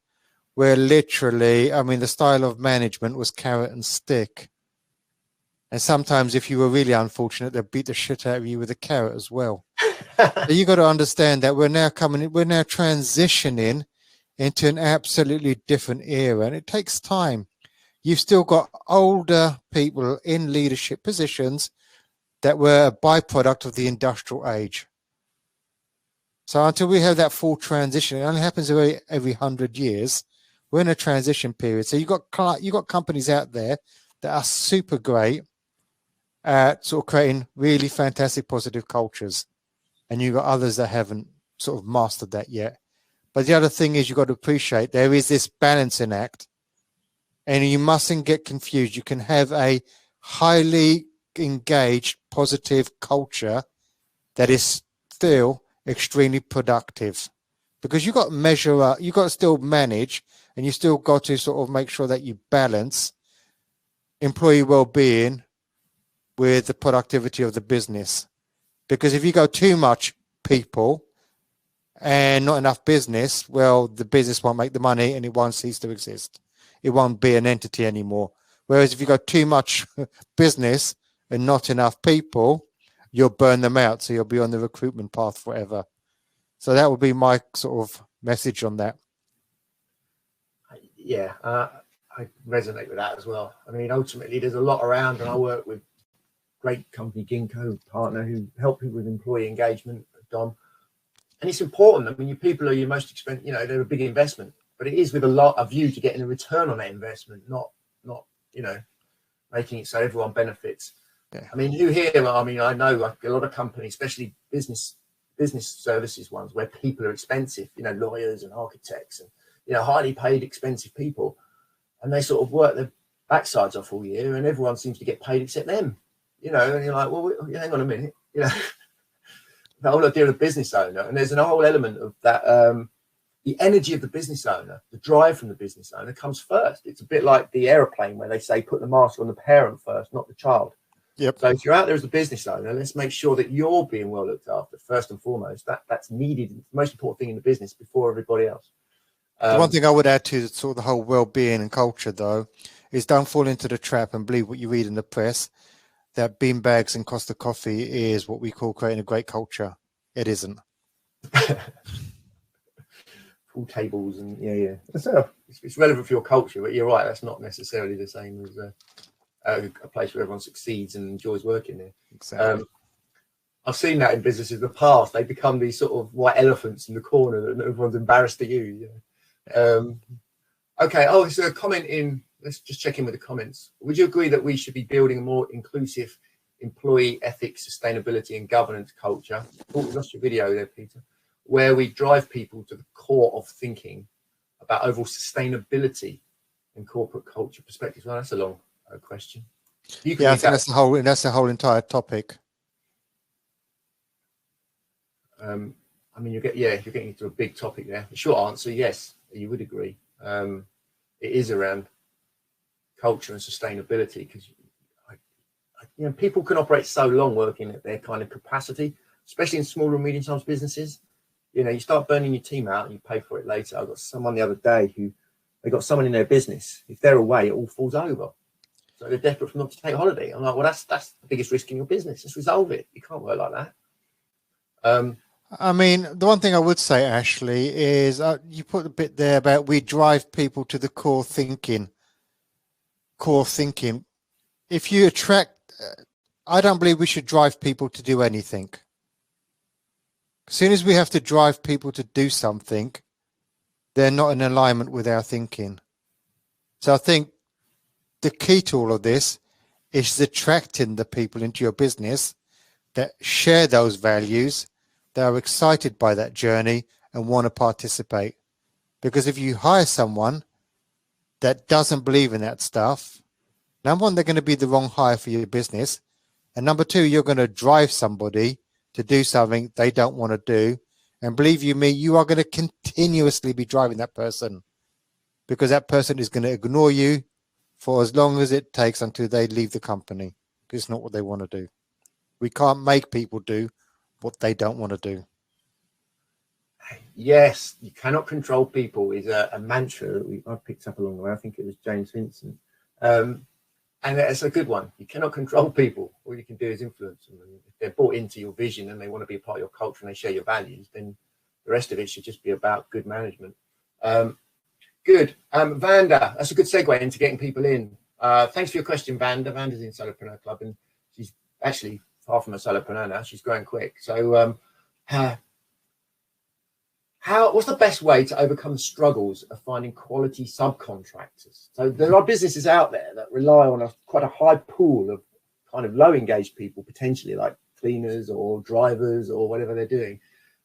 where literally, I mean, the style of management was carrot and stick. And sometimes if you were really unfortunate, they'd beat the shit out of you with a carrot as well. So you got to understand that we're now transitioning into an absolutely different era, and it takes time. You've still got older people in leadership positions that were a byproduct of the industrial age. So until we have that full transition, it only happens every 100 years. We're in a transition period. So you've got companies out there that are super great at sort of creating really fantastic positive cultures. And you've got others that haven't sort of mastered that yet. But the other thing is you've got to appreciate there is this balancing act. And you mustn't get confused. You can have a highly engaged, positive culture that is still extremely productive. Because you've got to measure up, you've got to still manage, and you still got to sort of make sure that you balance employee well-being with the productivity of the business. Because if you go too much people and not enough business, well, the business won't make the money and it won't cease to exist. It won't be an entity anymore. Whereas if you got too much business and not enough people, you'll burn them out. So you'll be on the recruitment path forever. So that would be my sort of message on that. Yeah, I resonate with that as well. I mean, ultimately, there's a lot around, and I work with great company, Ginkgo partner, who help people with employee engagement, Dom. And it's important. I mean, your people are your most expensive, you know, they're a big investment, but it is with a view to getting a return on that investment, not, you know, making it so everyone benefits. Yeah. I mean, I know like a lot of companies, especially business services ones, where people are expensive, you know, lawyers and architects and, you know, highly paid, expensive people. And they sort of work their backsides off all year and everyone seems to get paid except them, you know, and you're like, well, hang on a minute, you know, the whole idea of the business owner. And there's a whole element of that, the energy of the business owner, the drive from the business owner comes first. It's a bit like the airplane where they say, put the mask on the parent first, not the child. Yep. So if you're out there as a business owner, let's make sure that you're being well looked after first and foremost. That's needed. It's the most important thing in the business before everybody else. The one thing I would add to sort of the whole well-being and culture, though, is don't fall into the trap and believe what you read in the press, that beanbags and Costa Coffee is what we call creating a great culture. It isn't. Full tables and yeah. It's relevant for your culture, but you're right. That's not necessarily the same as a place where everyone succeeds and enjoys working there. Exactly. I've seen that in businesses in the past. They become these sort of white elephants in the corner that everyone's embarrassed to use. You know? Okay. Oh, there's a comment in. Let's just check in with the comments. Would you agree that we should be building a more inclusive employee ethics, sustainability, and governance culture? Oh, we lost your video there, Peter. Where we drive people to the core of thinking about overall sustainability and corporate culture perspectives. Well, that's a long question. I think that's the whole entire topic. I mean, you're getting into a big topic there. The short answer, yes, you would agree. It is around culture and sustainability because you know, people can operate so long working at their kind of capacity, especially in small and medium-sized businesses. You know, you start burning your team out and you pay for it later. I got someone the other day who they got someone in their business. If they're away, it all falls over. So they're desperate for not to take a holiday. I'm like, well, that's the biggest risk in your business. Just resolve it. You can't work like that. I mean, the one thing I would say, Ashley, is you put a bit there about we drive people to the core thinking. If you attract, I don't believe we should drive people to do anything. As soon as we have to drive people to do something, they're not in alignment with our thinking. So I think the key to all of this is attracting the people into your business that share those values, that are excited by that journey and want to participate. Because if you hire someone that doesn't believe in that stuff, number one, they're going to be the wrong hire for your business. And number two, you're going to drive somebody to do something they don't want to do. And believe you me, you are going to continuously be driving that person because that person is going to ignore you for as long as it takes until they leave the company. It's not what they want to do. We can't make people do what they don't want to do. Yes, you cannot control people is a mantra that I picked up along the way. I think it was James Vincent. And it's a good one. You cannot control people. All you can do is influence them. And if they're bought into your vision and they want to be a part of your culture and they share your values, then the rest of it should just be about good management. Good. Vanda, that's a good segue into getting people in. Thanks for your question, Vanda. Vanda's in Solopreneur Club, and she's actually far from a solopreneur now. She's growing quick. So what's the best way to overcome the struggles of finding quality subcontractors? So there are businesses out there that rely on quite a high pool of kind of low engaged people, potentially like cleaners or drivers or whatever they're doing,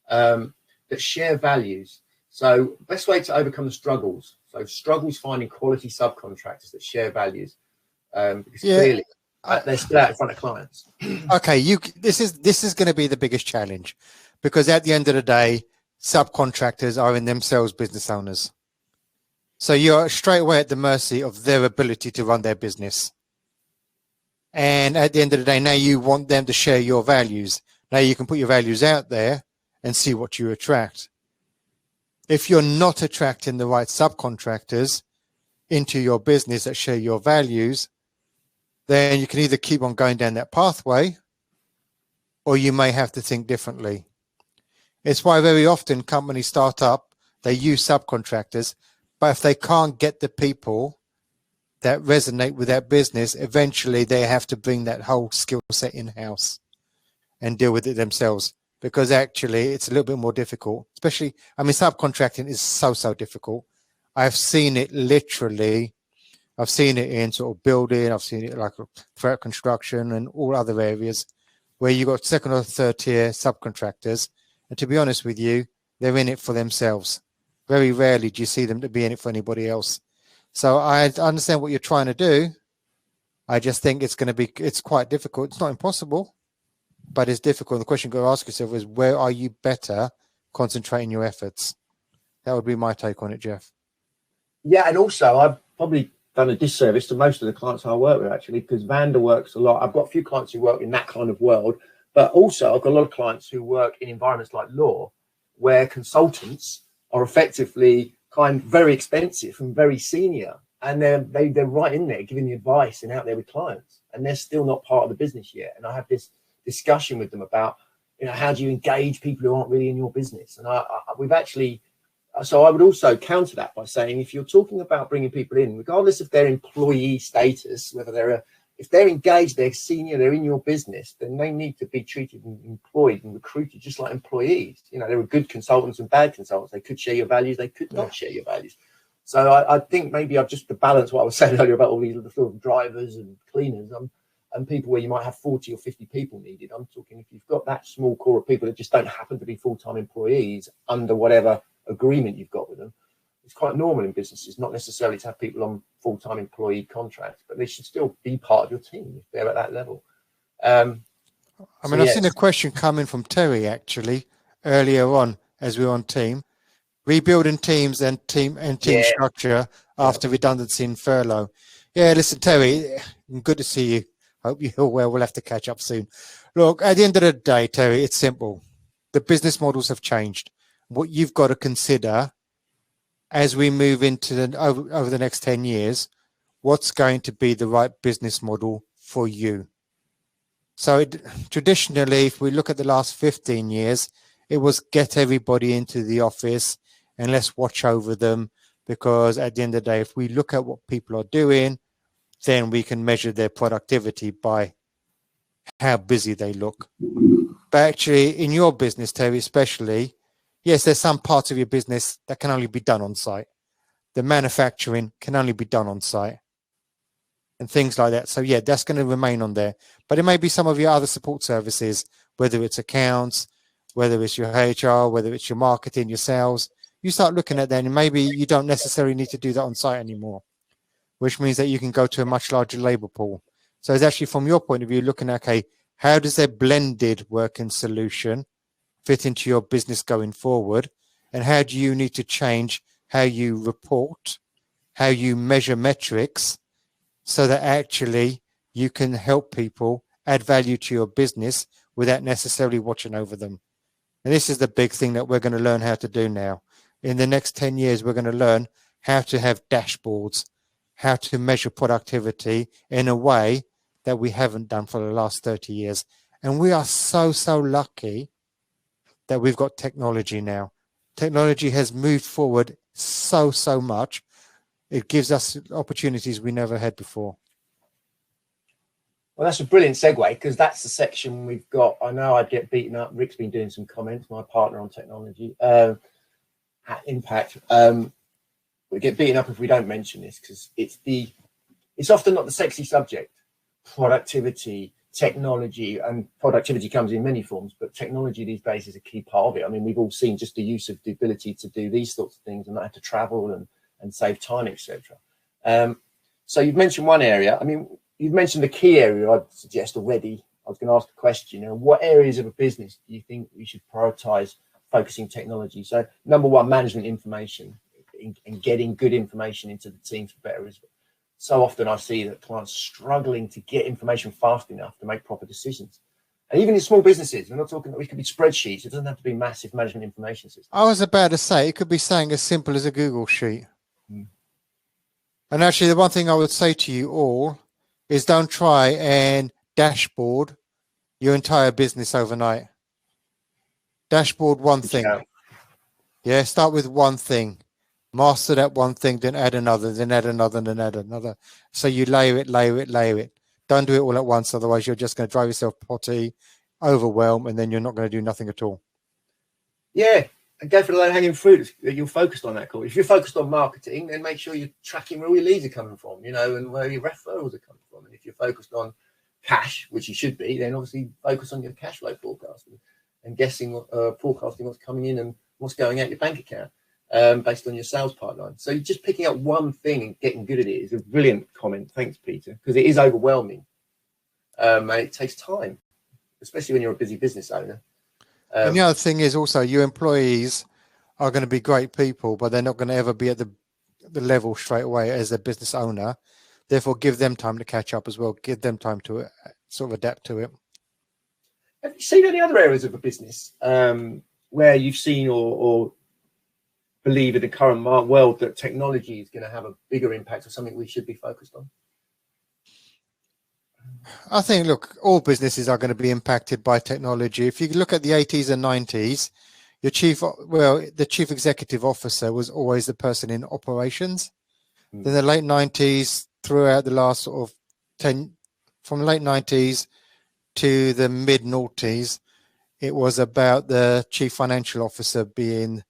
that share values. So best way to overcome the struggles. So struggles finding quality subcontractors that share values, because clearly they're still out in front of clients. Okay, this is going to be the biggest challenge, because at the end of the day, subcontractors are in themselves business owners. So you're straight away at the mercy of their ability to run their business. And at the end of the day, now you want them to share your values. Now you can put your values out there and see what you attract. If you're not attracting the right subcontractors into your business that share your values, then you can either keep on going down that pathway, or you may have to think differently. It's why very often companies start up, they use subcontractors, but if they can't get the people that resonate with that business, eventually they have to bring that whole skill set in-house and deal with it themselves, because actually it's a little bit more difficult. Especially, I mean, subcontracting is so difficult. I've seen it literally. I've seen it in sort of building. I've seen it like throughout construction and all other areas where you've got second or third tier subcontractors. And to be honest with you, they're in it for themselves. Very rarely do you see them to be in it for anybody else. So I understand what you're trying to do. I just think it's quite difficult. It's not impossible, but it's difficult. The question you've got to ask yourself is, where are you better concentrating your efforts? That would be my take on it, Jeff. Yeah, and also I've probably done a disservice to most of the clients I work with, actually, because Vanda works a lot. I've got a few clients who work in that kind of world, but also I've got a lot of clients who work in environments like law, where consultants are effectively very expensive and very senior, and they're right in there giving the advice and out there with clients, and they're still not part of the business yet. And I have this discussion with them about, how do you engage people who aren't really in your business? And so I would also counter that by saying, if you're talking about bringing people in, regardless of their employee status, if they're engaged, they're senior, they're in your business, then they need to be treated and employed and recruited just like employees. There are good consultants and bad consultants. They could share your values, they could not share your values. So I think maybe I've just to balance what I was saying earlier about all these sort of drivers and cleaners and people where you might have 40 or 50 people needed. I'm talking, if you've got that small core of people that just don't happen to be full-time employees under whatever agreement you've got with them, it's quite normal in businesses not necessarily to have people on full-time employee contracts, but they should still be part of your team if they're at that level. I've seen a question coming from Terry actually earlier on as we were on team, rebuilding teams and team structure after redundancy and furlough. Yeah, listen, Terry, good to see you. Hope you're well. We'll have to catch up soon. Look, at the end of the day, Terry, it's simple. The business models have changed. What you've got to consider as we move into over the next 10 years, what's going to be the right business model for you? So traditionally, if we look at the last 15 years, it was get everybody into the office and let's watch over them, because at the end of the day, if we look at what people are doing, then we can measure their productivity by how busy they look. But actually, in your business, Terry, especially, yes, there's some parts of your business that can only be done on site. The manufacturing can only be done on site and things like that. So yeah, that's going to remain on there. But it may be some of your other support services, whether it's accounts, whether it's your HR, whether it's your marketing, your sales. You start looking at that, and maybe you don't necessarily need to do that on site anymore, which means that you can go to a much larger labor pool. So it's actually, from your point of view, looking at, okay, how does their blended working solution fit into your business going forward? And how do you need to change how you report, how you measure metrics, so that actually you can help people add value to your business without necessarily watching over them? And this is the big thing that we're going to learn how to do now. In the next 10 years, we're going to learn how to have dashboards, how to measure productivity in a way that we haven't done for the last 30 years. And we are so, so lucky that we've got technology now. Technology has moved forward so, so much. It gives us opportunities we never had before. Well, that's a brilliant segue, because that's the section we've got. I know I'd get beaten up. Rick's been doing some comments, my partner on technology at Impact. We get beaten up if we don't mention this, because it's often not the sexy subject. Productivity, technology, and productivity comes in many forms, but technology these days is a key part of it. I mean, we've all seen just the use of the ability to do these sorts of things and not have to travel and save time, etc. So you've mentioned one area. I mean, you've mentioned the key area I'd suggest already. I was going to ask a question. What areas of a business do you think we should prioritize focusing technology? So number one, management information and getting good information into the teams for better results. So often I see that clients struggling to get information fast enough to make proper decisions. And even in small businesses, we're not talking that we could be spreadsheets. It doesn't have to be massive management information systems. I was about to say, it could be something as simple as a Google sheet. And actually, the one thing I would say to you all is don't try and dashboard your entire business overnight. Dashboard one thing. Yeah, start with one thing. Master that one thing, then add another, then add another, then add another. So you layer it. Don't do it all at once, otherwise you're just going to drive yourself potty, overwhelm, and then you're not going to do nothing at all. Yeah, and go for the low-hanging fruit that you're focused on that call. If you're focused on marketing, then make sure you're tracking where all your leads are coming from, and where your referrals are coming from. And if you're focused on cash, which you should be, then obviously focus on your cash flow forecasting and forecasting what's coming in and what's going out your bank account. Based on your sales pipeline. So you're just picking up one thing and getting good at it is a brilliant comment. Thanks, Peter, because it is overwhelming. And it takes time, especially when you're a busy business owner. And the other thing is also your employees are going to be great people, but they're not going to ever be at the level straight away as a business owner. Therefore, give them time to catch up as well. Give them time to sort of adapt to it. Have you seen any other areas of a business where you've seen or believe in the current world that technology is going to have a bigger impact or something we should be focused on? I think, look, all businesses are going to be impacted by technology. If you look at the 80s and 90s, the chief executive officer was always the person in operations. Then the late 90s, throughout the last sort of 10, from the late 90s to the mid noughties, it was about the chief financial officer being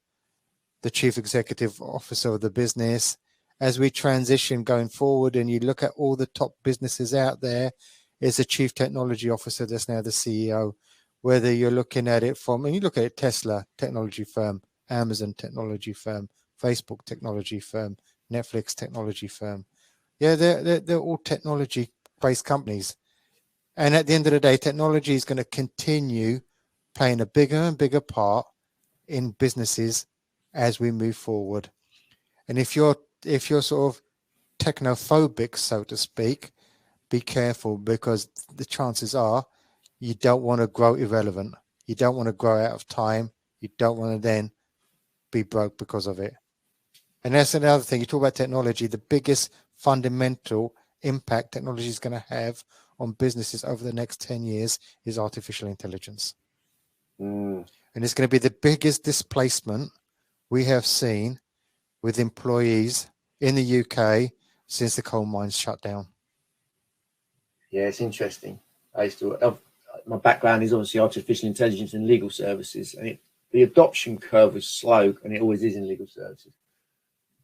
the chief executive officer of the business. As we transition going forward and you look at all the top businesses out there, it's a chief technology officer that's now the CEO. Whether you're looking at it from, and you look at it, Tesla, technology firm, Amazon, technology firm, Facebook, technology firm, Netflix, technology firm. Yeah, they're all technology-based companies. And at the end of the day, technology is going to continue playing a bigger and bigger part in businesses as we move forward. And if you're sort of technophobic, so to speak, be careful, because the chances are you don't want to grow irrelevant. You don't want to grow out of time. You don't want to then be broke because of it. And that's another thing. You talk about technology, the biggest fundamental impact technology is going to have on businesses over the next 10 years is artificial intelligence. And it's going to be the biggest displacement we have seen with employees in the UK since the coal mines shut down. Yeah, it's interesting. My background is obviously artificial intelligence and legal services, and the adoption curve was slow, and it always is in legal services.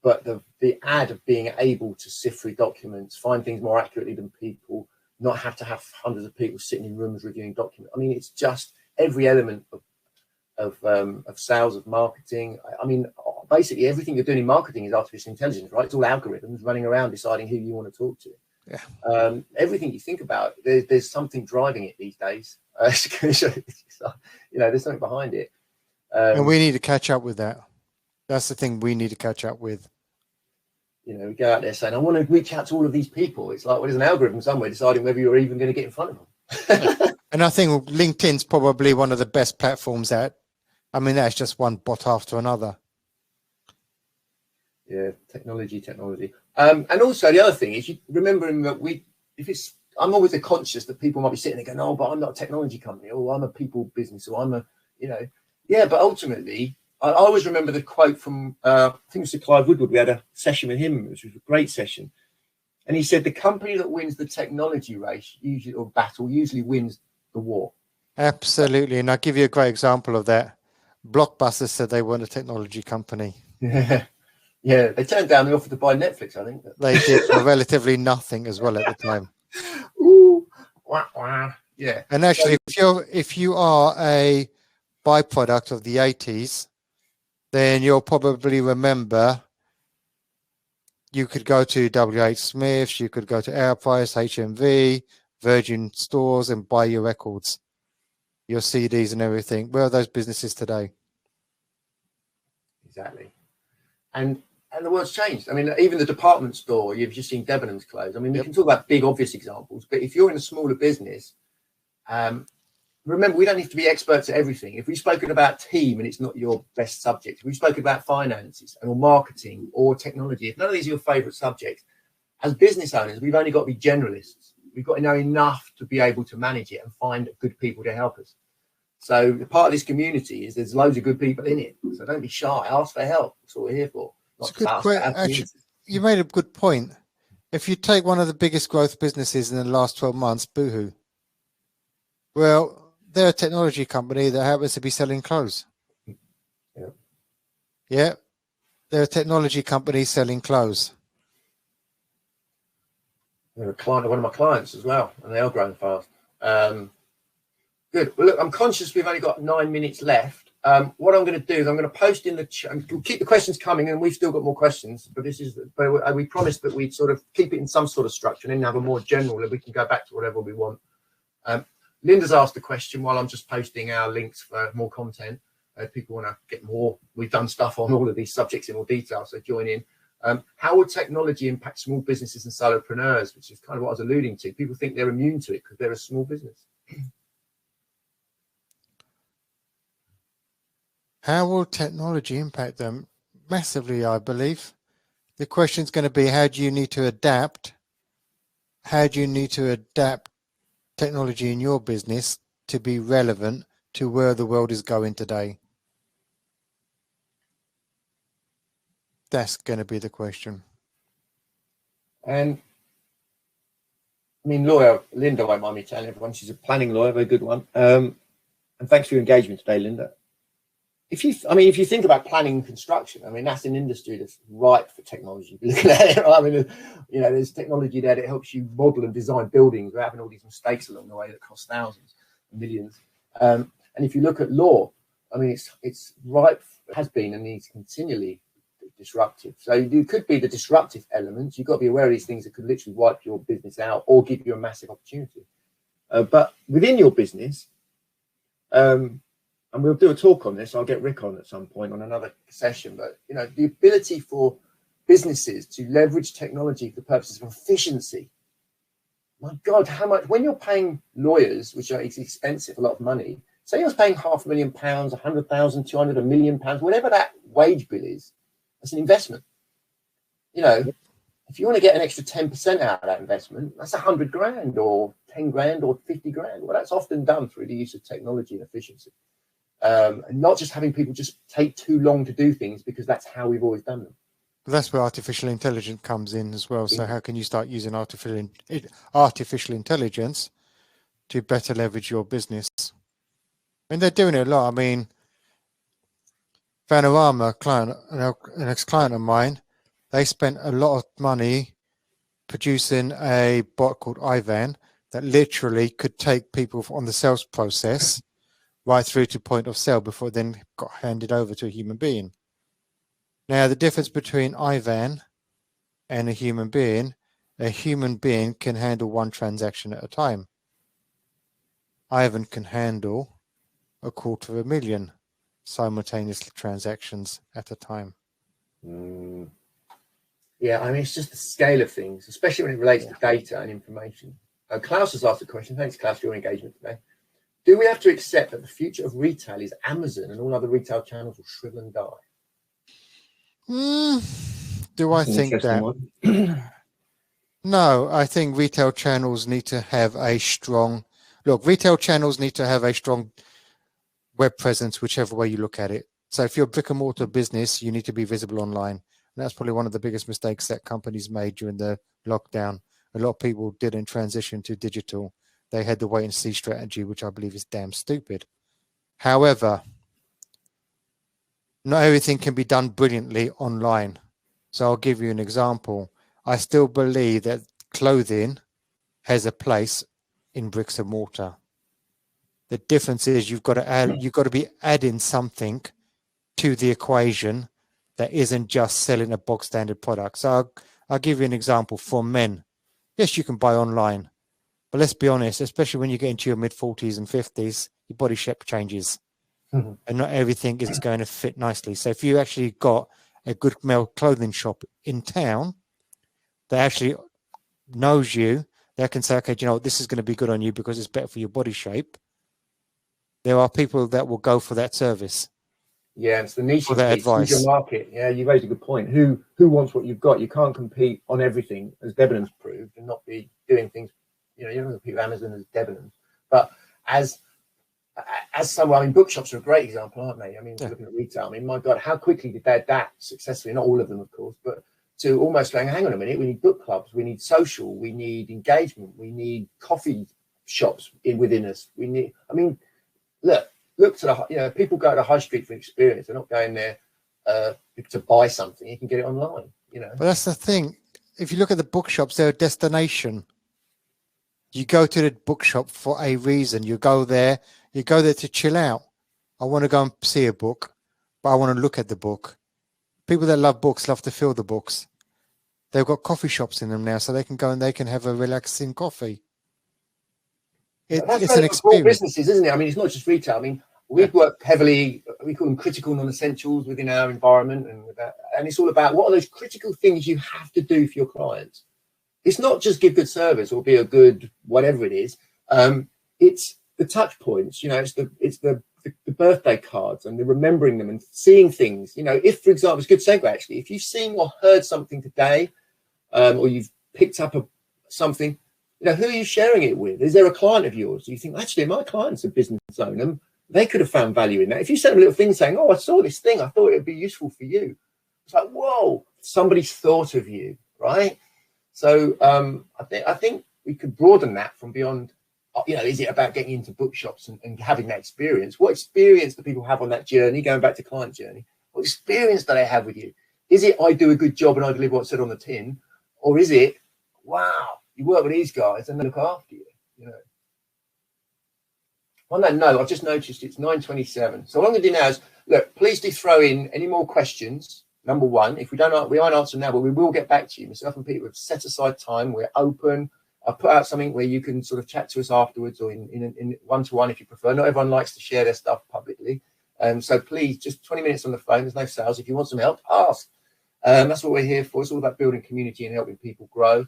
But the ad of being able to sift through documents, find things more accurately than people, not have to have hundreds of people sitting in rooms reviewing documents. I mean, it's just every element of sales, of marketing. I mean, basically everything you're doing in marketing is artificial intelligence, right? It's all algorithms running around deciding who you want to talk to. Yeah. Everything you think about, there's something driving it these days. There's something behind it. And we need to catch up with that. That's the thing we need to catch up with. We go out there saying, I want to reach out to all of these people. It's like, well, there's an algorithm somewhere deciding whether you're even going to get in front of them. And I think LinkedIn's probably one of the best platforms I mean, that's just one bot after another. Yeah, technology. And also the other thing is, you remembering that I'm always conscious that people might be sitting there going, oh, but I'm not a technology company, or I'm a people business, or I'm a, yeah, but ultimately, I always remember the quote from, I think it was Sir Clive Woodward. We had a session with him, which was a great session. And he said, the company that wins the technology race, usually wins the war. Absolutely. And I'll give you a great example of that. Blockbuster said they weren't a technology company. Yeah, they turned down the offer to buy Netflix, I think. They did for relatively nothing as well at the time. Ooh, wah, wah. Yeah. And actually, if you are a byproduct of the 80s, then you'll probably remember you could go to WH Smith's, you could go to Airprice, HMV, Virgin stores and buy your records, your CDs and everything. Where are those businesses today? Exactly. And the world's changed. I mean, even the department store, you've just seen Debenhams close. I mean, we can talk about big, obvious examples, but if you're in a smaller business, remember, we don't have to be experts at everything. If we've spoken about team and it's not your best subject, if we've spoken about finances or marketing or technology, if none of these are your favorite subjects, as business owners, we've only got to be generalists. We've got to know enough to be able to manage it and find good people to help us. So the part of this community is there's loads of good people in it. So don't be shy. Ask for help. That's what we're here for. Actually, you made a good point. If you take one of the biggest growth businesses in the last 12 months, Boohoo, well, they're a technology company that happens to be selling clothes. Yeah, they're a technology company selling clothes. They're a client of one of my clients as well, and they are growing fast. Good. Well, look, I'm conscious we've only got 9 minutes left. What I'm going to do is I'm going to post in the chat. We'll keep the questions coming, and we've still got more questions. But we promised that we'd sort of keep it in some sort of structure and then have a more general, and we can go back to whatever we want. Linda's asked a question while I'm just posting our links for more content. If people want to get more, we've done stuff on all of these subjects in more detail, so join in. How will technology impact small businesses and solopreneurs, which is kind of what I was alluding to. People think they're immune to it because they're a small business. How will technology impact them? Massively, I believe. The question is going to be, how do you need to adapt? How do you need to adapt technology in your business to be relevant to where the world is going today? That's going to be the question. And I mean, lawyer Linda won't mind me telling everyone she's a planning lawyer, very good one. And thanks for your engagement today, Linda. If you think about planning and construction, I mean, that's an industry that's ripe for technology. Looking at it, I mean, there's technology there that helps you model and design buildings without having all these mistakes along the way that cost thousands, millions. And if you look at law, I mean, it's ripe, has been, and needs continually disruptive. So you could be the disruptive elements. You've got to be aware of these things that could literally wipe your business out or give you a massive opportunity. But within your business, and we'll do a talk on this. I'll get Rick on at some point on another session. But, the ability for businesses to leverage technology for purposes of efficiency. My God, how much, when you're paying lawyers, which is expensive, a lot of money, say you're paying £500,000, £100,000, £200,000, £1 million, whatever that wage bill is, that's an investment. If you want to get an extra 10% out of that investment, that's 100 grand or 10 grand or 50 grand. Well, that's often done through the use of technology and efficiency. And not just having people just take too long to do things because that's how we've always done them. That's where artificial intelligence comes in as well. So how can you start using artificial intelligence to better leverage your business? And they're doing it a lot. I mean, Vanarama, an ex-client of mine, they spent a lot of money producing a bot called Ivan that literally could take people on the sales process right through to point of sale before it then got handed over to a human being. Now, the difference between Ivan and a human being can handle one transaction at a time. Ivan can handle 250,000 simultaneous transactions at a time. Yeah, I mean, it's just the scale of things, especially when it relates to data and information. Klaus has asked a question. Thanks, Klaus, for your engagement today. Do we have to accept that the future of retail is Amazon and all other retail channels will shrivel and die? Do I That's an think interesting that? one. No, I think retail channels need to have a strong retail channels need to have a strong web presence, whichever way you look at it. So if you're a brick and mortar business, you need to be visible online. And that's probably one of the biggest mistakes that companies made during the lockdown. A lot of people didn't transition to digital. They had the wait and see strategy, which I believe is damn stupid. However, not everything can be done brilliantly online. So I'll give you an example. I still believe that clothing has a place in bricks and mortar. The difference is you've got to be adding something to the equation that isn't just selling a bog standard product. So I'll give you an example for men. Yes, you can buy online, but let's be honest, especially when you get into your mid 40s and 50s, your body shape changes and not everything is going to fit nicely. So if you actually got a good male clothing shop in town that actually knows you, they can say, okay, do you know what, this is going to be good on you because it's better for your body shape. There are people that will go for that service. Yeah, it's the niche For that piece. Who's your advice. market? Yeah, you raised a good point. Who wants what you've got? You can't compete on everything, as Debenhams proved, and not be doing things. You know, you don't compete with Amazon as Debenhams, but as someone, I mean, bookshops are a great example, aren't they? I mean, looking at retail, I mean, my God, how quickly did they adapt successfully? Not all of them, of course, but to almost going, hang on a minute, we need book clubs, we need social, we need engagement, we need coffee shops within us. We need, I mean, look to the, you know, people go to high street for experience. They're not going there to buy something. You can get it online, you know. But that's the thing. If you look at the bookshops, they're a destination. You go to the bookshop for a reason. You go there to chill out. I want to go and see a book, but I want to look at the book. People that love books love to feel the books. They've got coffee shops in them now, so they can go and they can have a relaxing coffee. It's an experience. Businesses, isn't it? I mean, it's not just retail. I mean, we work heavily, we call them critical non-essentials within our environment, and it's all about what are those critical things you have to do for your clients. It's not just give good service or be a good whatever it is. It's the touch points, you know, it's the birthday cards and the remembering them and seeing things. You know, if, for example, it's a good segue actually, if you've seen or heard something today, or you've picked up something, you know, who are you sharing it with? Is there a client of yours? Do you think, actually, my client's a business owner, they could have found value in that. If you send them a little thing saying, oh, I saw this thing, I thought it would be useful for you. It's like, whoa, somebody's thought of you, right? So I think we could broaden that from beyond, you know, is it about getting into bookshops and having that experience? What experience do people have on that journey, going back to client journey? What experience do they have with you? Is it, I do a good job and I deliver what's said on the tin? Or is it, wow, you work with these guys and they look after you, you know? On that note, I've just noticed it's 9:27. So what I'm going to do now is, look, please do throw in any more questions. Number one, if we won't answer now, but we will get back to you. Myself and Peter have set aside time. We're open. I'll put out something where you can sort of chat to us afterwards or in one-to-one if you prefer. Not everyone likes to share their stuff publicly. So please, just 20 minutes on the phone. There's no sales. If you want some help, ask. That's what we're here for. It's all about building community and helping people grow.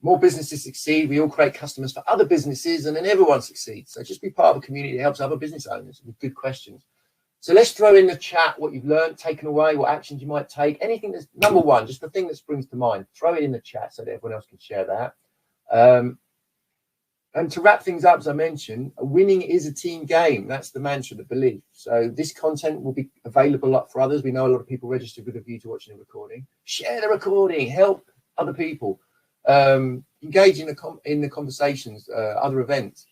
More businesses succeed. We all create customers for other businesses, and then everyone succeeds. So just be part of a community that helps other business owners with good questions. So let's throw in the chat what you've learned, taken away, what actions you might take. Anything that's number one, just the thing that springs to mind. Throw it in the chat so that everyone else can share that. And to wrap things up, as I mentioned, winning is a team game. That's the mantra, the belief. So this content will be available up for others. We know a lot of people registered with a view to watching the recording. Share the recording, help other people. Engage in the conversations, other events.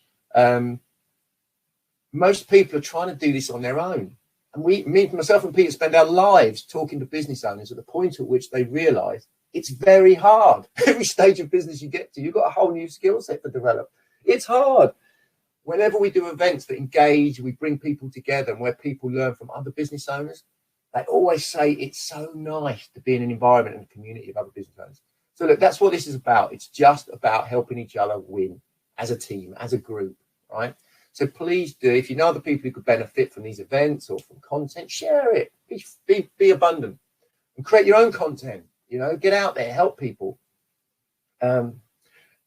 Most people are trying to do this on their own. And myself and Peter spend our lives talking to business owners at the point at which they realize it's very hard. Every stage of business you get to, you've got a whole new skill set to develop. It's hard. Whenever we do events that engage, we bring people together and where people learn from other business owners, they always say it's so nice to be in an environment and a community of other business owners. So look, that's what this is about. It's just about helping each other win as a team, as a group, right? So please do, if you know other people who could benefit from these events or from content, share it. Be abundant and create your own content. You know, get out there, help people.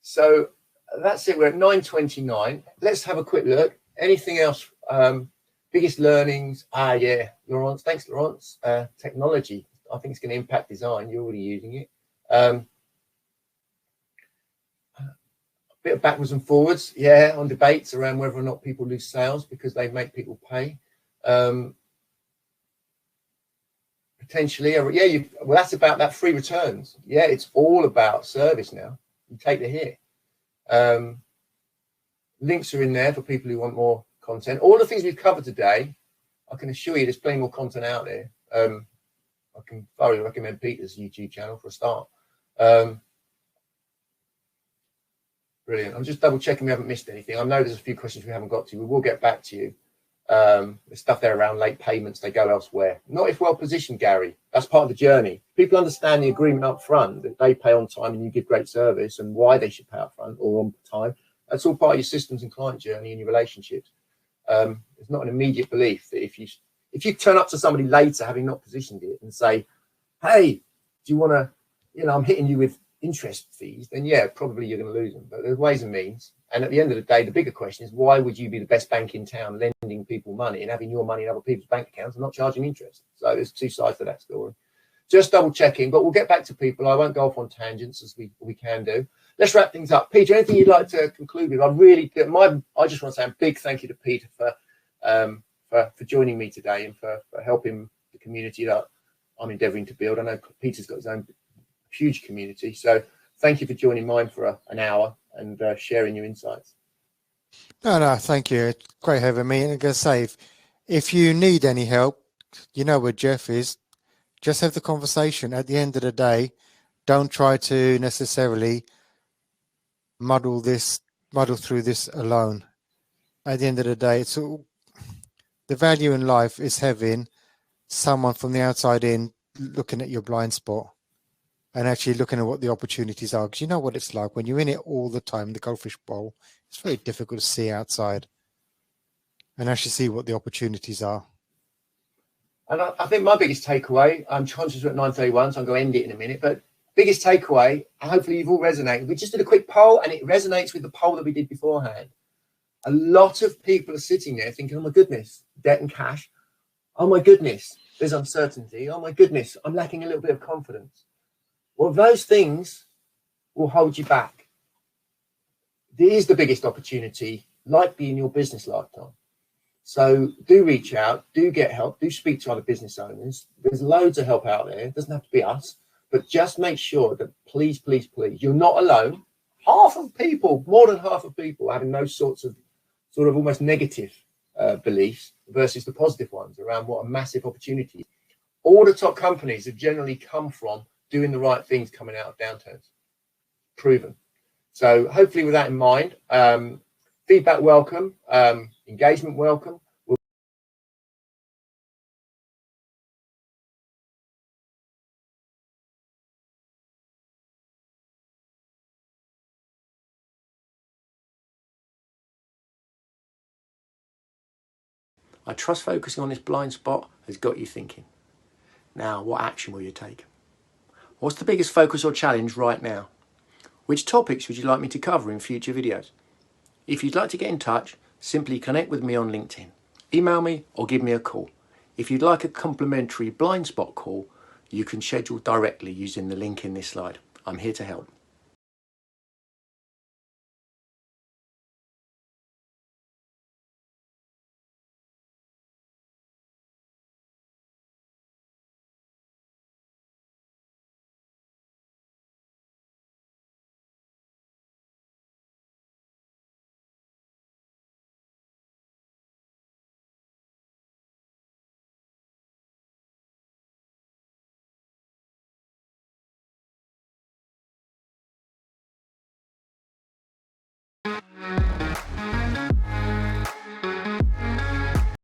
So that's it. We're at 9:29. Let's have a quick look. Anything else? Biggest learnings? Yeah, Laurence. Thanks, Laurence. Technology. I think it's going to impact design. You're already using it. Bit of backwards and forwards, yeah, on debates around whether or not people lose sales because they make people pay. Potentially, yeah, well, that's about that free returns. Yeah, it's all about service now. You take the hit. Links are in there for people who want more content. All the things we've covered today, I can assure you there's plenty more content out there. I can thoroughly recommend Peter's YouTube channel for a start. Brilliant. I'm just double checking we haven't missed anything. I know there's a few questions we haven't got to. We will get back to you. There's stuff there around late payments. They go elsewhere. Not if well positioned, Gary. That's part of the journey. People understand the agreement up front that they pay on time and you give great service and why they should pay up front or on time. That's all part of your systems and client journey and your relationships. It's not an immediate belief that if you turn up to somebody later having not positioned it and say, hey, do you want to, I'm hitting you with interest fees, then yeah, probably you're going to lose them. But there's ways and means. And at the end of the day, the bigger question is, why would you be the best bank in town lending people money and having your money in other people's bank accounts and not charging interest? So there's two sides to that story. Just double checking, but we'll get back to people. I won't go off on tangents as we can do. Let's wrap things up. Peter, anything you'd like to conclude with? I just want to say a big thank you to Peter for joining me today and for helping the community that I'm endeavouring to build. I know Peter's got his own huge community, so thank you for joining mine for an hour and sharing your insights. No, thank you. It's great having me. And I'm going to say, if you need any help, you know where Jeff is. Just have the conversation. At the end of the day, don't try to necessarily muddle through this alone. At the end of the day, it's all, the value in life is having someone from the outside in looking at your blind spot and actually looking at what the opportunities are. Because you know what it's like when you're in it all the time, the goldfish bowl, it's very difficult to see outside and actually see what the opportunities are. And I think my biggest takeaway, I'm conscious we're at 9:31, so I'm going to end it in a minute, but biggest takeaway, hopefully you've all resonated. We just did a quick poll and it resonates with the poll that we did beforehand. A lot of people are sitting there thinking, oh my goodness, debt and cash. Oh my goodness, there's uncertainty. Oh my goodness, I'm lacking a little bit of confidence. Well, those things will hold you back. There is the biggest opportunity, likely in your business lifetime. So do reach out, do get help, do speak to other business owners. There's loads of help out there. It doesn't have to be us, but just make sure that please, you're not alone. Half of people, more than half of people are having those sorts of almost negative beliefs versus the positive ones around what a massive opportunity is. All the top companies have generally come from doing the right things coming out of downturns. Proven. So hopefully with that in mind, feedback welcome, engagement welcome. I trust focusing on this blind spot has got you thinking. Now, what action will you take? What's the biggest focus or challenge right now? Which topics would you like me to cover in future videos? If you'd like to get in touch, simply connect with me on LinkedIn. Email me or give me a call. If you'd like a complimentary blind spot call, you can schedule directly using the link in this slide. I'm here to help.